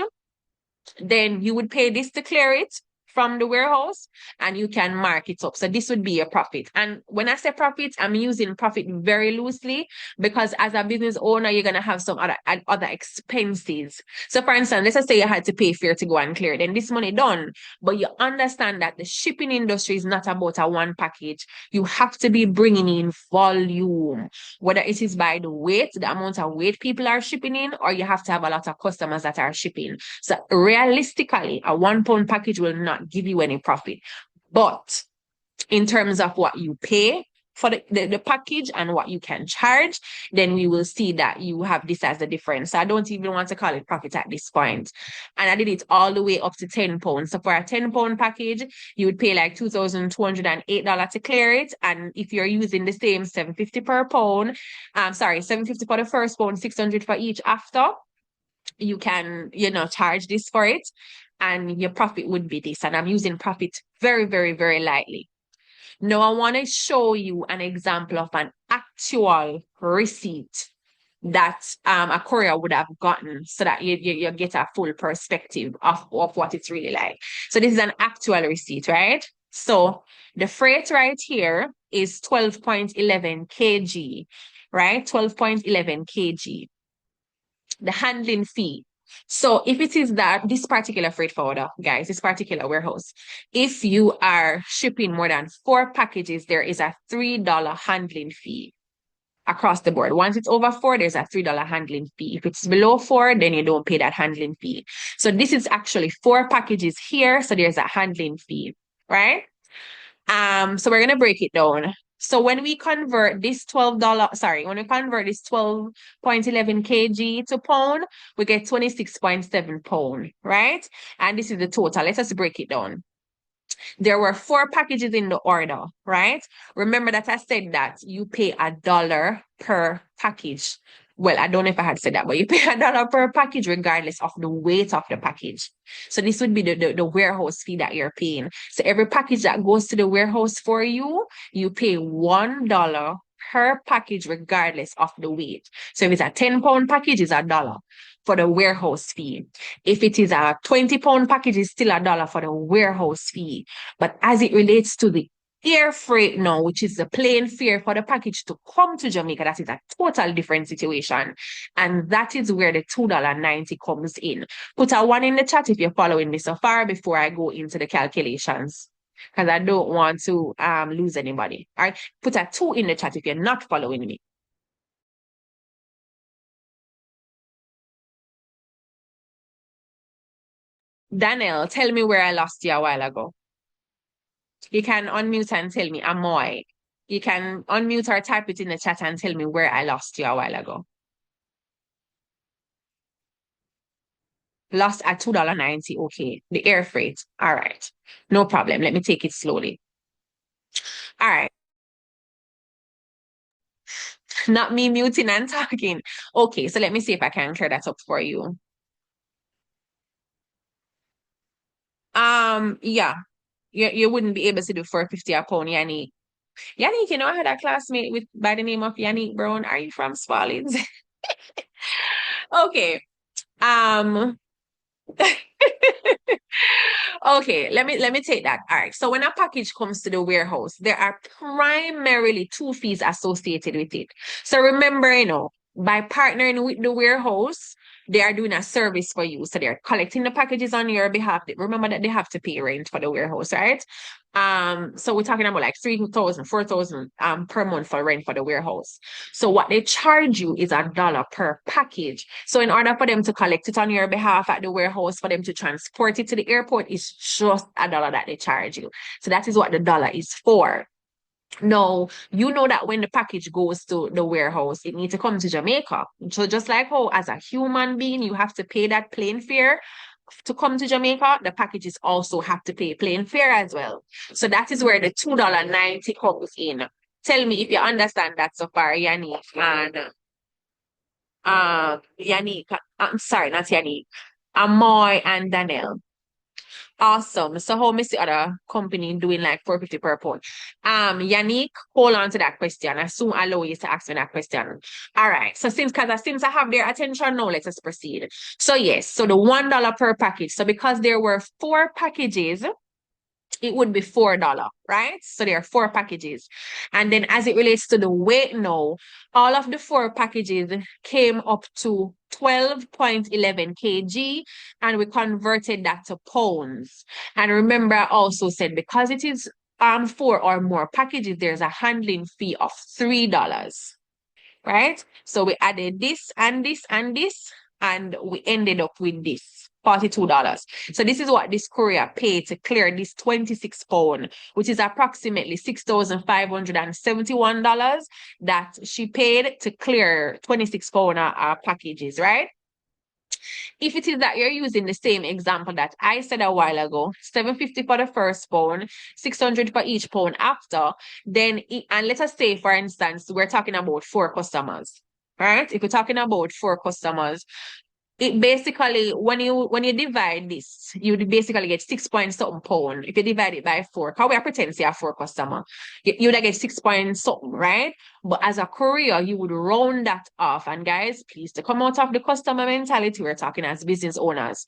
then you would pay this to clear it from the warehouse and you can mark it up. So this would be a profit. And when I say profit, I'm using profit very loosely because as a business owner, you're going to have some other expenses. So for instance, let's just say you had to pay fare to go and clear it, then this money done. But you understand that the shipping industry is not about a one package. You have to be bringing in volume, whether it is by the weight, the amount of weight people are shipping in, or you have to have a lot of customers that are shipping. So realistically, a 1 pound package will not give you any profit. But in terms of what you pay for the package and what you can charge, then we will see that you have this as a difference. So I don't even want to call it profit at this point. And I did it all the way up to 10 pounds. So for a 10 pound package, you would pay like $2,208 to clear it. And if you're using the same $750 per pound, $750 for the first pound, $600 for each after, you can, charge this for it. And your profit would be this. And I'm using profit very, very, very lightly. Now, I want to show you an example of an actual receipt that a courier would have gotten so that you get a full perspective of what it's really like. So this is an actual receipt, right? So the freight right here is 12.11 kg, right? 12.11 kg. The handling fee. So if it is this particular freight forwarder, guys, this particular warehouse, if you are shipping more than 4 packages, there is a $3 handling fee across the board. Once it's over 4, there's a $3 handling fee. If it's below 4, then you don't pay that handling fee. So this is actually 4 packages here, so there's a handling fee, right? So we're gonna break it down. So when we convert this when we convert this 12.11 kg to pound, we get 26.7 pound, right? And this is the total. Let's just break it down. There were 4 packages in the order, right? Remember that I said that you pay $1 per package. Well, I don't know if I had said that, but you pay $1 per package regardless of the weight of the package. So this would be the warehouse fee that you're paying. So every package that goes to the warehouse for you, you pay $1 per package regardless of the weight. So if it's a 10 pound package, it's $1 for the warehouse fee. If it is a 20 pound package, it's still $1 for the warehouse fee. But as it relates to the Air freight now, which is the plane fare for the package to come to Jamaica, that is a total different situation. And that is where the $2.90 comes in. Put a one in the chat if you're following me so far before I go into the calculations. Because I don't want to lose anybody. All right. Put a two in the chat if you're not following me. Daniel, tell me where I lost you a while ago. You can unmute and tell me, Amoy. You can unmute or type it in the chat and tell me where I lost you a while ago. Lost at $2.90. Okay. The air freight. All right. No problem. Let me take it slowly. All right. Not me muting and talking. Okay. So let me see if I can clear that up for you. Yeah. You wouldn't be able to do 450 a pound, Yannick. Yannick, I had a classmate with by the name of Yannick Brown. Are you from Spaldings? Okay. Um, Okay, let me take that. All right. So when a package comes to the warehouse, there are primarily two fees associated with it. So remember, by partnering with the warehouse, they are doing a service for you. So they're collecting the packages on your behalf. Remember that they have to pay rent for the warehouse, right? So we're talking about like 3,000, 4,000 per month for rent for the warehouse. So what they charge you is $1 per package. So in order for them to collect it on your behalf at the warehouse, for them to transport it to the airport, it's just $1 that they charge you. So that is what the dollar is for. No, you know that when the package goes to the warehouse, it needs to come to Jamaica. So just like how as a human being, you have to pay that plane fare to come to Jamaica, the packages also have to pay plane fare as well. So that is where the $2.90 comes in. Tell me if you understand that so far, Yannick and Yannick. I'm sorry, not Yannick. Amoy and Danielle. Awesome. So how Miss the other company doing like 450 per pound? Yannick, hold on to that question. I soon allow you to ask me that question. All right. So since I have their attention now, let us proceed. So yes, so the $1 per package. So because there were four packages, it would be $4, right? So there are four packages. And then as it relates to the weight now, all of the four packages came up to 12.11 kg, and we converted that to pounds. And remember, I also said because it is four or more packages, there's a handling fee of $3, right? So we added this and this and this, and we ended up with this. $42. So this is what this courier paid to clear this 26 pound, which is approximately $6,571 that she paid to clear 26 pound packages, right? If it is that you're using the same example that I said a while ago, 750 for the first pound, 600 for each pound after, then, and let us say, for instance, we're talking about four customers, right? If we're talking about four customers, it basically when you divide this, you would basically get 6 point something pound. If you divide it by four, how we are pretend to have four customer, you would get 6 point something, right? But as a courier, you would round that off. And guys, please to come out of the customer mentality, we're talking as business owners.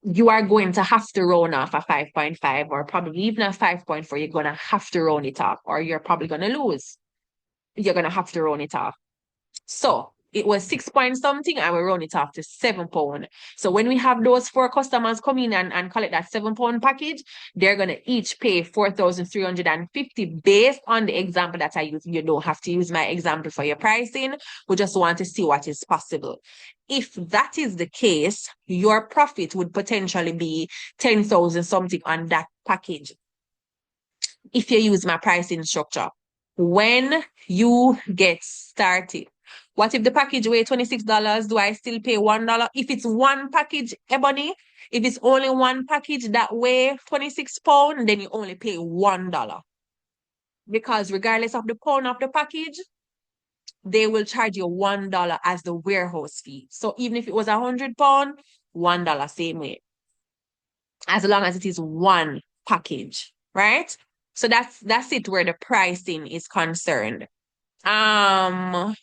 You are going to have to round off a 5.5 or probably even a 5.4. You're gonna have to round it off, or you're probably gonna lose. You're gonna have to round it off. So it was 6 point something, and we run it off to 7 pound. So when we have those four customers come in and collect that 7 pound package, they're gonna each pay 4,350 based on the example that I use. You don't have to use my example for your pricing. We just want to see what is possible. If that is the case, your profit would potentially be 10,000 something on that package if you use my pricing structure. When you get started, what if the package weigh $26? Do I still pay $1? If it's one package, Ebony, if it's only one package that weigh 26 pounds, then you only pay $1. Because regardless of the pound of the package, they will charge you $1 as the warehouse fee. So even if it was £100, $1 same way. As long as it is one package, right? So that's it where the pricing is concerned. Um,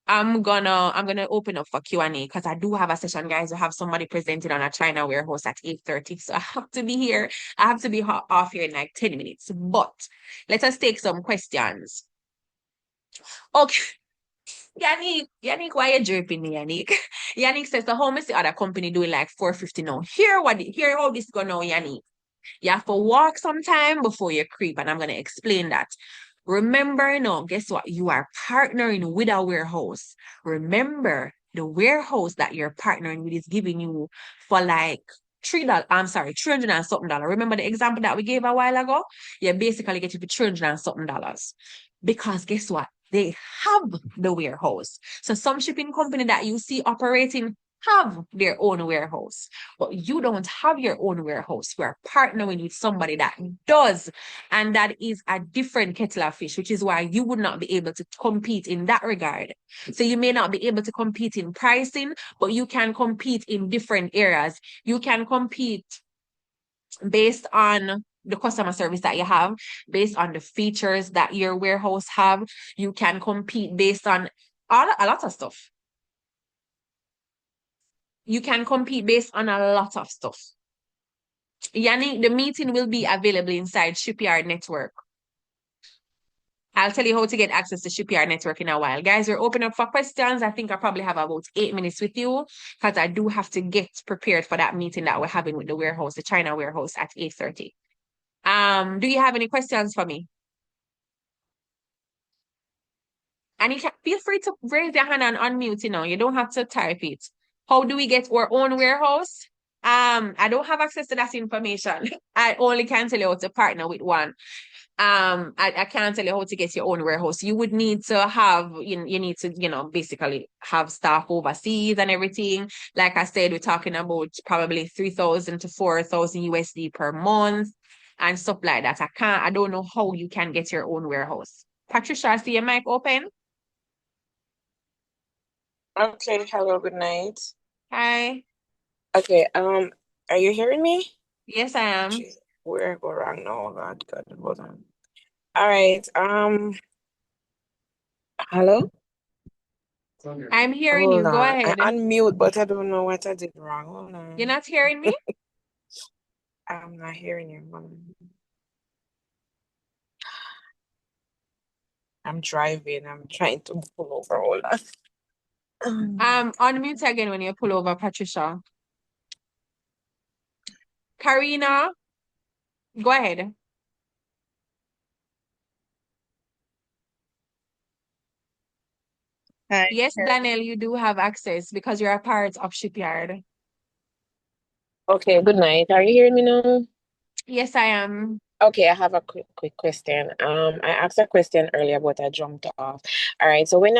I'm gonna open up for Q&A because I do have a session, guys. We have somebody presenting on a China warehouse at 8:30. So I have to be here. I have to be off here in like 10 minutes. But let us take some questions. Okay. Yannick, why you dripping me, Yannick? Yannick says, so how much the other company doing like 450 now? Hear how this go now, Yannick. You have to walk sometime before you creep, and I'm gonna explain that. Remember, no, guess what? You are partnering with a warehouse. Remember, the warehouse that you're partnering with is giving you for like $3, I'm sorry, 300 and something dollars. Remember the example that we gave a while ago? You basically get it for 300 and something dollars. Because guess what? They have the warehouse. So some shipping company that you see operating have their own warehouse, but you don't have your own warehouse. You are partnering with somebody that does, and that is a different kettle of fish, which is why you would not be able to compete in that regard. So you may not be able to compete in pricing, but you can compete in different areas. You can compete based on the customer service that you have, based on the features that your warehouse have. You can compete based on a lot of stuff. You can compete based on a lot of stuff. Yanni, the meeting will be available inside Shipyard Network. I'll tell you how to get access to Shipyard Network in a while. Guys, we're open up for questions. I think I probably have about 8 minutes with you because I do have to get prepared for that meeting that we're having with the warehouse, the China warehouse at 8:30. Do you have any questions for me? And you can feel free to raise your hand and unmute, you don't have to type it. How do we get our own warehouse? I don't have access to that information. I only can tell you how to partner with one. I can't tell you how to get your own warehouse. You would need to have, you need to, basically have staff overseas and everything. Like I said, we're talking about probably 3,000 to 4,000 USD per month and stuff like that. I don't know how you can get your own warehouse. Patricia, I see your mic open. Okay, hello, good night. Hi. Okay, are you hearing me? Yes, I am. Gee, where I go wrong now? Oh God, hold on. All right, hello? I'm hearing Hold you. Go on. I ahead. unmute, but I don't know what I did wrong. Hold You're on. not hearing me? I'm not hearing you. Hold on. I'm driving. I'm trying to pull over. Hold on. Unmute again when you pull over, Patricia. Karina, go ahead. Hi. Yes, Daniel, you do have access because you're a part of Shipyard. Okay, good night. Are you hearing me now? Yes, I am. Okay, I have a quick question. I asked a question earlier, but I jumped off. All right, so when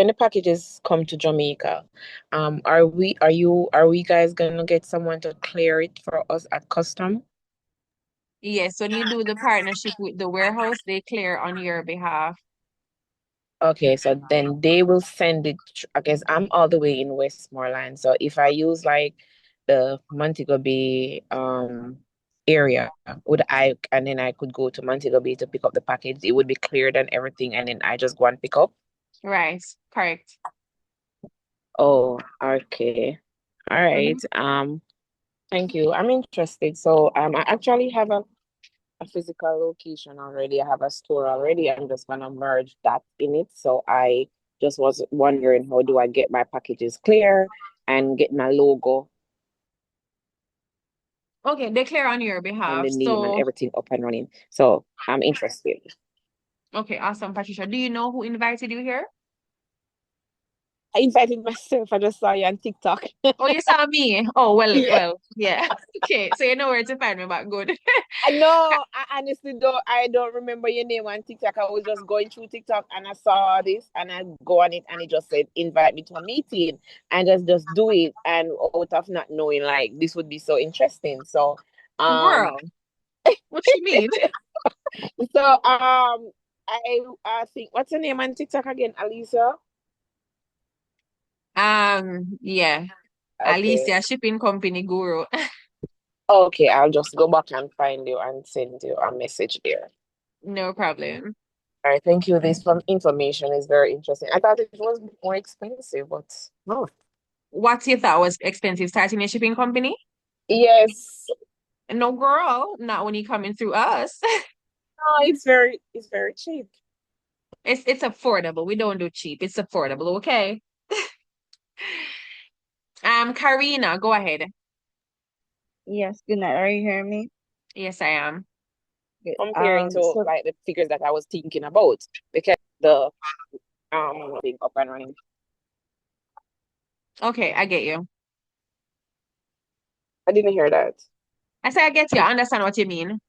the packages come to Jamaica, are we guys gonna get someone to clear it for us at custom? Yes, when you do the partnership with the warehouse, they clear on your behalf. Okay, so then they will send it. I guess I'm all the way in Westmoreland, so if I use like the Montego Bay area, would I and then I could go to Montego Bay to pick up the package. It would be cleared and everything, and then I just go and pick up. Right, correct. Oh, okay. All right. Mhm. Thank you. I'm interested. So I actually have a physical location already. I have a store already. I'm just gonna merge that in it. So I just was wondering, how do I get my packages clear and get my logo Okay, they clear on your and behalf. the name and So, everything up and running? So I'm interested. okay, awesome, Patricia. Do you know who invited you here? I invited myself. I just saw you on TikTok. Oh, you saw me. Oh, Yeah. well, yeah. Okay, so you know where to find me, but good. I know. I honestly don't. I don't remember your name on TikTok. I was just going through TikTok and I saw this and I go on it and it just said invite me to a meeting and just do it and out of not knowing like this would be so interesting. So um Girl, what you mean? I think what's her name on TikTok again? Alisa. Yeah. Okay. Alicia, shipping company guru. Okay, I'll just go back and find you and send you a message there. No problem. All right, thank you. This information is very interesting. I thought it was more expensive, but no. What you thought was expensive starting a shipping company? Yes. No, girl, not when you coming through us. No, it's very cheap. It's affordable. We don't do cheap. It's affordable, okay? Karina, go ahead. Yes, good night. Are you hearing me? Yes, I am. Good. Comparing to So like the figures that I was thinking about because the being up and running. Okay, I get you. I didn't hear that. I say I get you. I understand what you mean.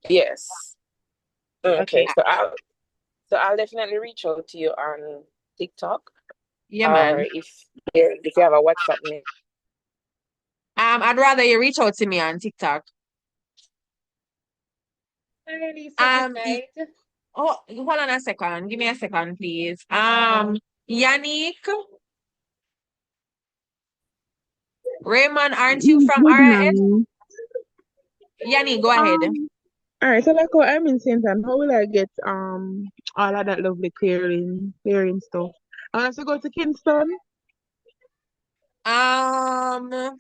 Yes. Okay, okay. so I'll definitely reach out to you on TikTok Yeah, or man. if you have a WhatsApp me. I'd rather you reach out to me on TikTok. Really, so good Um, y- night. oh, hold on a second. Give me a second, please. Yannick, Raymond, aren't you from Good RIS? night. Yannick, go ahead. All right, so like how I'm in St. Anne, how will I get all of that lovely clearing stuff? I have to go to Kingston. Um,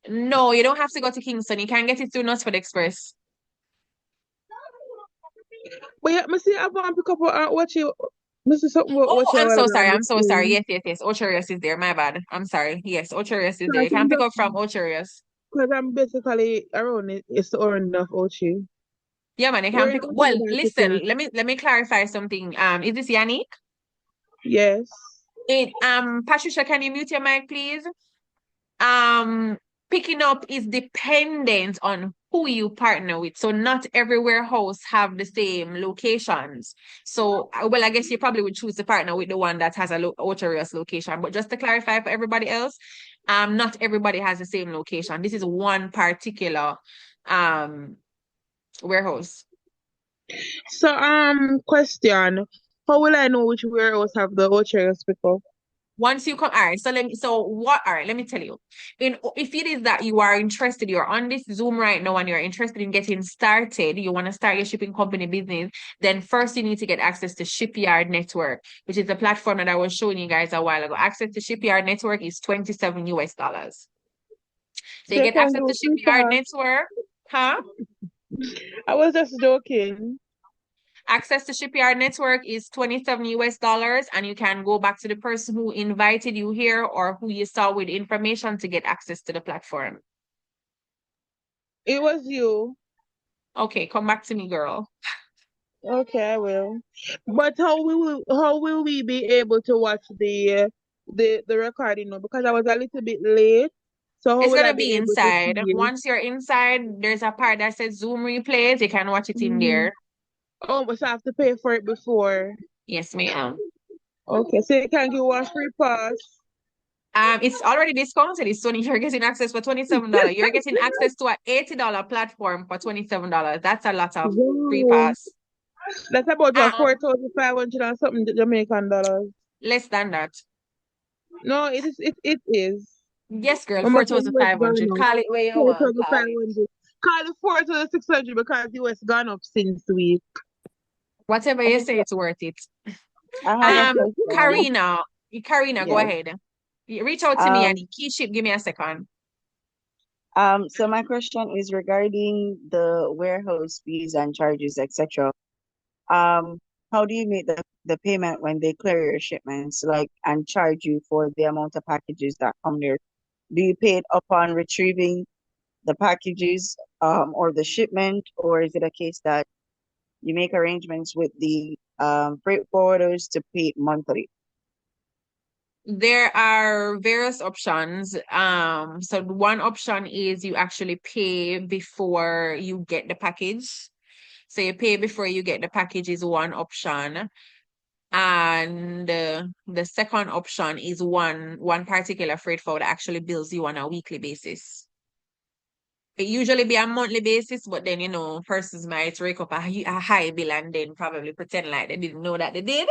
no, you don't have to go to Kingston. You can get it through Nuts for the Express. But yeah, me see I want to pick up what you Mr. something about Oh, what you I'm while so ago sorry. on the I'm so sorry. screen. Yes, yes, yes. Ocherius is there. My bad. I'm sorry. Yes, Ocherius is So there. I You can think pick that up from Ocherius. because I'm basically around it, it's the order of Ochi. Yeah, man, you can Where you pick. going to Well, do my listen, ticket? let me clarify something. Is this Yannick? Yes. Patricia, can you mute your mic, please? um Picking up is dependent on who you partner with. So not every warehouse have the same locations. So well, I guess you probably would choose to partner with the one that has a Ocherius location. But just to clarify for everybody else, not everybody has the same location. This is one particular um warehouse. So question. How will I know which warehouse have the Ochi pick up? Once you come, all right. All right, let me tell you. If it is that you are interested, you're on this Zoom right now and you're interested in getting started, you want to start your shipping company business, then first you need to get access to Shipyard Network, which is the platform that I was showing you guys a while ago. Access to Shipyard Network is 27 US dollars. So you So you get can access do to a free Shipyard pass. Network, huh? I was just joking. Access to Shipyard Network is 27 US dollars, and you can go back to the person who invited you here or who you saw with information to get access to the platform. It was you. Okay, come back to me, girl. Okay, I will. But how will we be able to watch the recording now? Because I was a little bit late. So how It's will I gonna be be able to inside. see it? Once you're inside, there's a part that says Zoom replays. You can watch it in Mhm. there. Oh, but so I have to pay for it before. Yes, ma'am. Okay, so you can give one free pass. It's already discounted. It's 20, you're getting access for $27. You're getting access to an $80 platform for $27. That's a lot of free Wow. pass. That's about what Um, 4,500 or something Jamaican dollars. Less than that. No, it is. Yes, girl, Remember, the US gone 4,500. up. Call it where you Four want, thousand call five it. hundred. Call it 4,600 because the US gone up since week. Whatever you say, Okay, it's worth it. I have a Um, question. Karina, go Yes. ahead. You reach out to me and Um, key ship. Give me a second. so my question is regarding the warehouse fees and charges, etc. Um, how do you make the payment when they clear your shipments, like, and charge you for the amount of packages that come there? Do you pay it upon retrieving the packages, or the shipment, or is it a case that you make arrangements with the freight forwarders to pay monthly? There are various options. So one option is you actually pay before you get the package. So you pay before you get the package is one option. And the second option is one particular freight forwarder actually bills you on a weekly basis. It usually be a monthly basis, but then persons might rake up a high bill and then probably pretend like they didn't know that they did.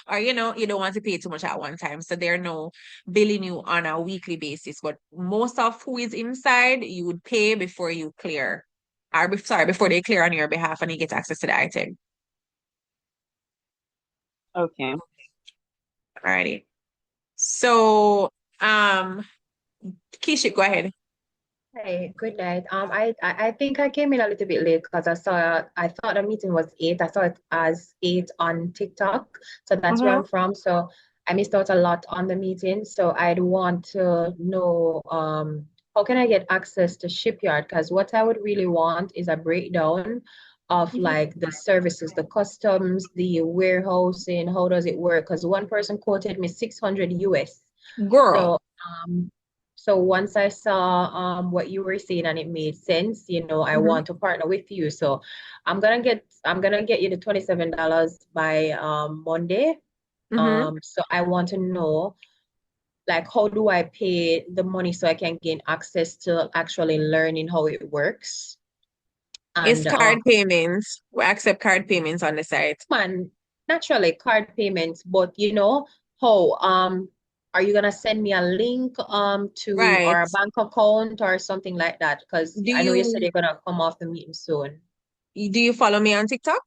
Or you don't want to pay too much at one time. So they're no billing you on a weekly basis. But most of who is inside, you would pay before you clear. sorry, before they clear on your behalf and you get access to the item. Okay. Alrighty. So, Keisha, go ahead. Hey, good night. I think I came in a little bit late because I thought the meeting was 8. I saw it as 8 on TikTok. So that's where Mm-hmm. I'm from. So I missed out a lot on the meeting. So I'd want to know how can I get access to Shipyard? Because what I would really want is a breakdown of like the services, the customs, the warehousing, how does it work? Because one person quoted me 600 US. Girl. So um so once I saw what you were saying and it made sense, I Mhm. want to partner with you. So I'm gonna get you the $27 by Monday. Mhm. So I want to know like how do I pay the money so I can gain access to actually learning how it works. It's And card payments. We accept card payments on the site. man, naturally card payments, but how are you gonna send me a link to Right. our bank account or something like that? Because Do I know you said you you're gonna come off the meeting soon. do you follow me on TikTok?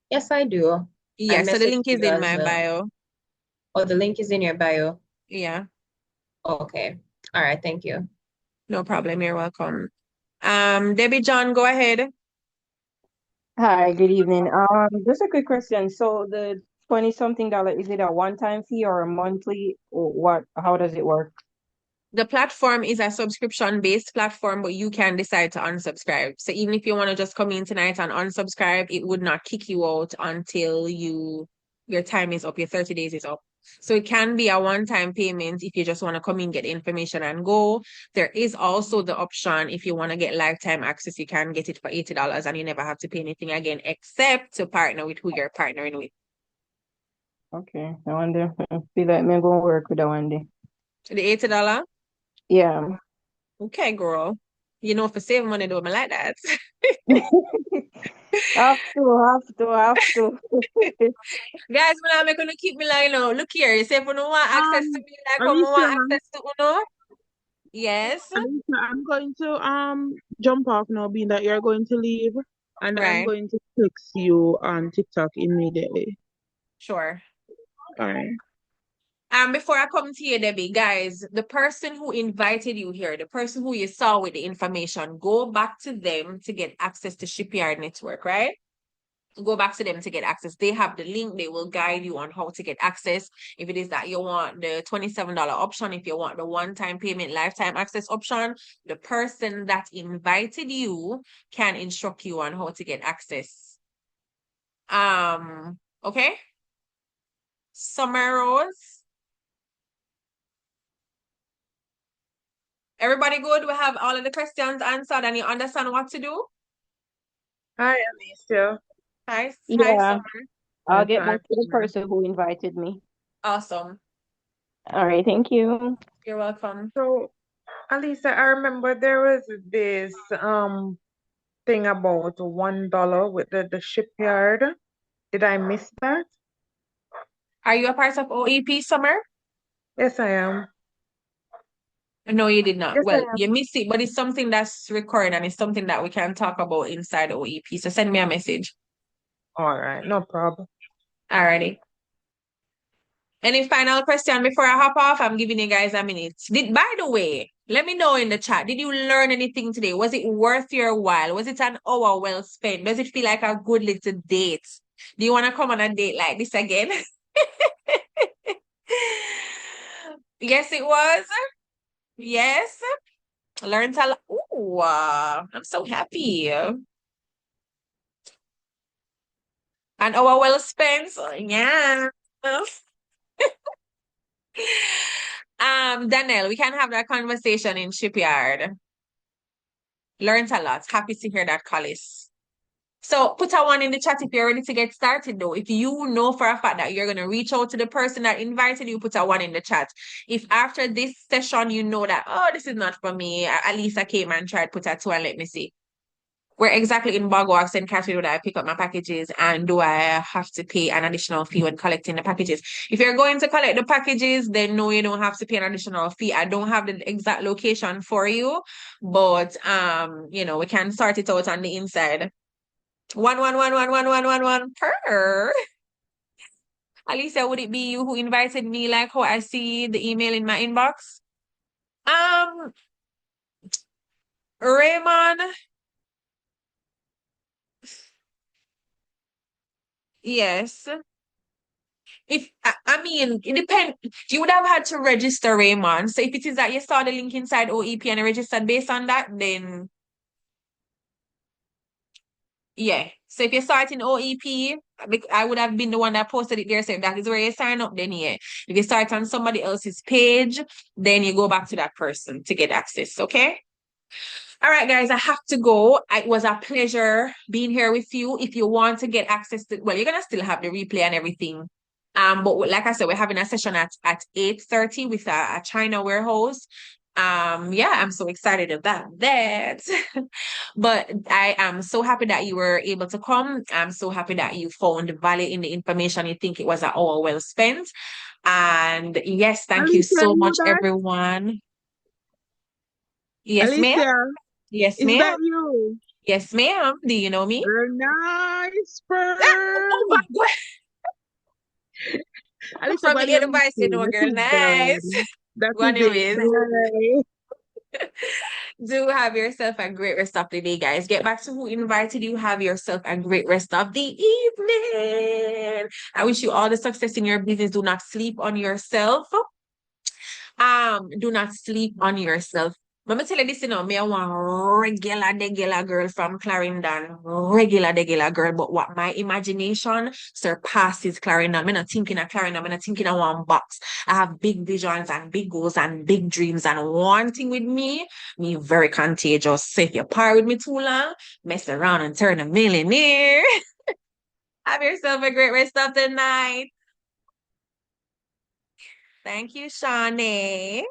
Yes, I do. I Yeah, so the messaged link is you in as my well. bio. Oh, the link is in your bio. Yeah, Okay. All right, thank you. no problem. You're welcome. Debbie John, go ahead. Hi, good evening. Just a quick question. So the 20 something dollar, is it a one-time fee or a monthly or what? How does it work? The platform is a subscription-based platform, but you can decide to unsubscribe. So even if you want to just come in tonight and unsubscribe, it would not kick you out until your time is up, your 30 days is up. So it can be a one-time payment if you just want to come in, get information and go. There is also the option if you want to get lifetime access, you can get it for $80 and you never have to pay anything again, except to partner with who you're partnering with. Okay, I wonder. I feel like me gonna work with that one day. The $80? Yeah. Okay, girl. You know, for saving money, though, I like that. Have to. Guys, I'm not gonna keep me like, look here. You say if you don't want access to me, like, come on, want Alicia, access to Uno? Yes. Alicia, I'm going to jump off now, being that you're going to leave, and I'm Right. going to text you on TikTok immediately. Sure. All right. Before I come to you, Debbie, guys, the person who invited you here, the person who you saw with the information, go back to them to get access to Shipyard Network, right? Go back to them to get access. They have the link. They will guide you on how to get access. If it is that you want the $27 option, if you want the one-time payment lifetime access option, the person that invited you can instruct you on how to get access. Okay. Summer Rose. Everybody good? We have all of the questions answered and you understand what to do? Hi, Alicia. Hi, Yeah, Summer. I'll Yes, get hi. back to the person who invited me. Awesome. All right, thank you. You're welcome. So, Alicia, I remember there was this thing about $1 with the shipyard. Did I miss that? Are you a part of OEP, Summer? Yes, I am. No, you did not. Yes, I Well, am. you missed it, but it's something that's recorded and it's something that we can talk about inside OEP. So send me a message. All right, no problem. Alrighty. Any final question before I hop off? I'm giving you guys a minute. By the way, let me know in the chat. Did you learn anything today? Was it worth your while? Was it an hour well spent? Does it feel like a good little date? Do you want to come on a date like this again? Yes, it was. Yes. Learned a lot. Ooh, I'm so happy. An hour well spent. So, yeah. Danielle, we can have that conversation in Shipyard. Learned a lot. Happy to hear that, Collis. So put a one in the chat if you're ready to get started, though. If you know for a fact that you're going to reach out to the person that invited you, put a one in the chat. If after this session you know that, oh, this is not for me, at least I came and tried, put a two and let me see. Where exactly in Bogwalks and Catfield would I pick up my packages, and do I have to pay an additional fee when collecting the packages? If you're going to collect the packages, then no, you don't have to pay an additional fee. I don't have the exact location for you, but we can sort it out on the inside. 1111111 per. Alicia, would it be you who invited me, like how I see the email in my inbox? Um, Raymond, yes. If I mean, it depends. You would have had to register, Raymond. So if it is that you saw the link inside OEP and registered based on that, then yeah. So if you saw it in OEP, I would have been the one that posted it there. So if that is where you sign up, then yeah. If you saw it on somebody else's page, then you go back to that person to get access. Okay. All right, guys, I have to go. It was a pleasure being here with you. If you want to get access to, well, you're gonna still have the replay and everything. But like I said, we're having a session at 8:30 with a China warehouse. Yeah, I'm so excited about that. But I am so happy that you were able to come. I'm so happy that you found value in the information. You think it was an hour well spent. And yes, thank you Alicia, so you much, back? everyone. Yes, ma'am. Alicia, Yes, is that ma'am. you? Yes, ma'am. Do you know me? Girl, nice Oh my sperm. God. Alicia, From go the on your advice, you meeting. know, That girl. is Nice. done. That Go is it. anyways. Bye. Do have yourself a great rest of the day, guys. Get back to who invited you. Have yourself a great rest of the evening. I wish you all the success in your business. Do not sleep on yourself. Do not sleep on yourself. Let me tell you this, me I want regular girl from Clarendon. Regular girl. But what my imagination surpasses Clarendon. I'm not thinking of Clarendon. I'm not thinking of one box. I have big visions and big goals and big dreams. And one thing with me very contagious. So if you're par with me too long, mess around and turn a millionaire. Have yourself a great rest of the night. Thank you, Shawnee.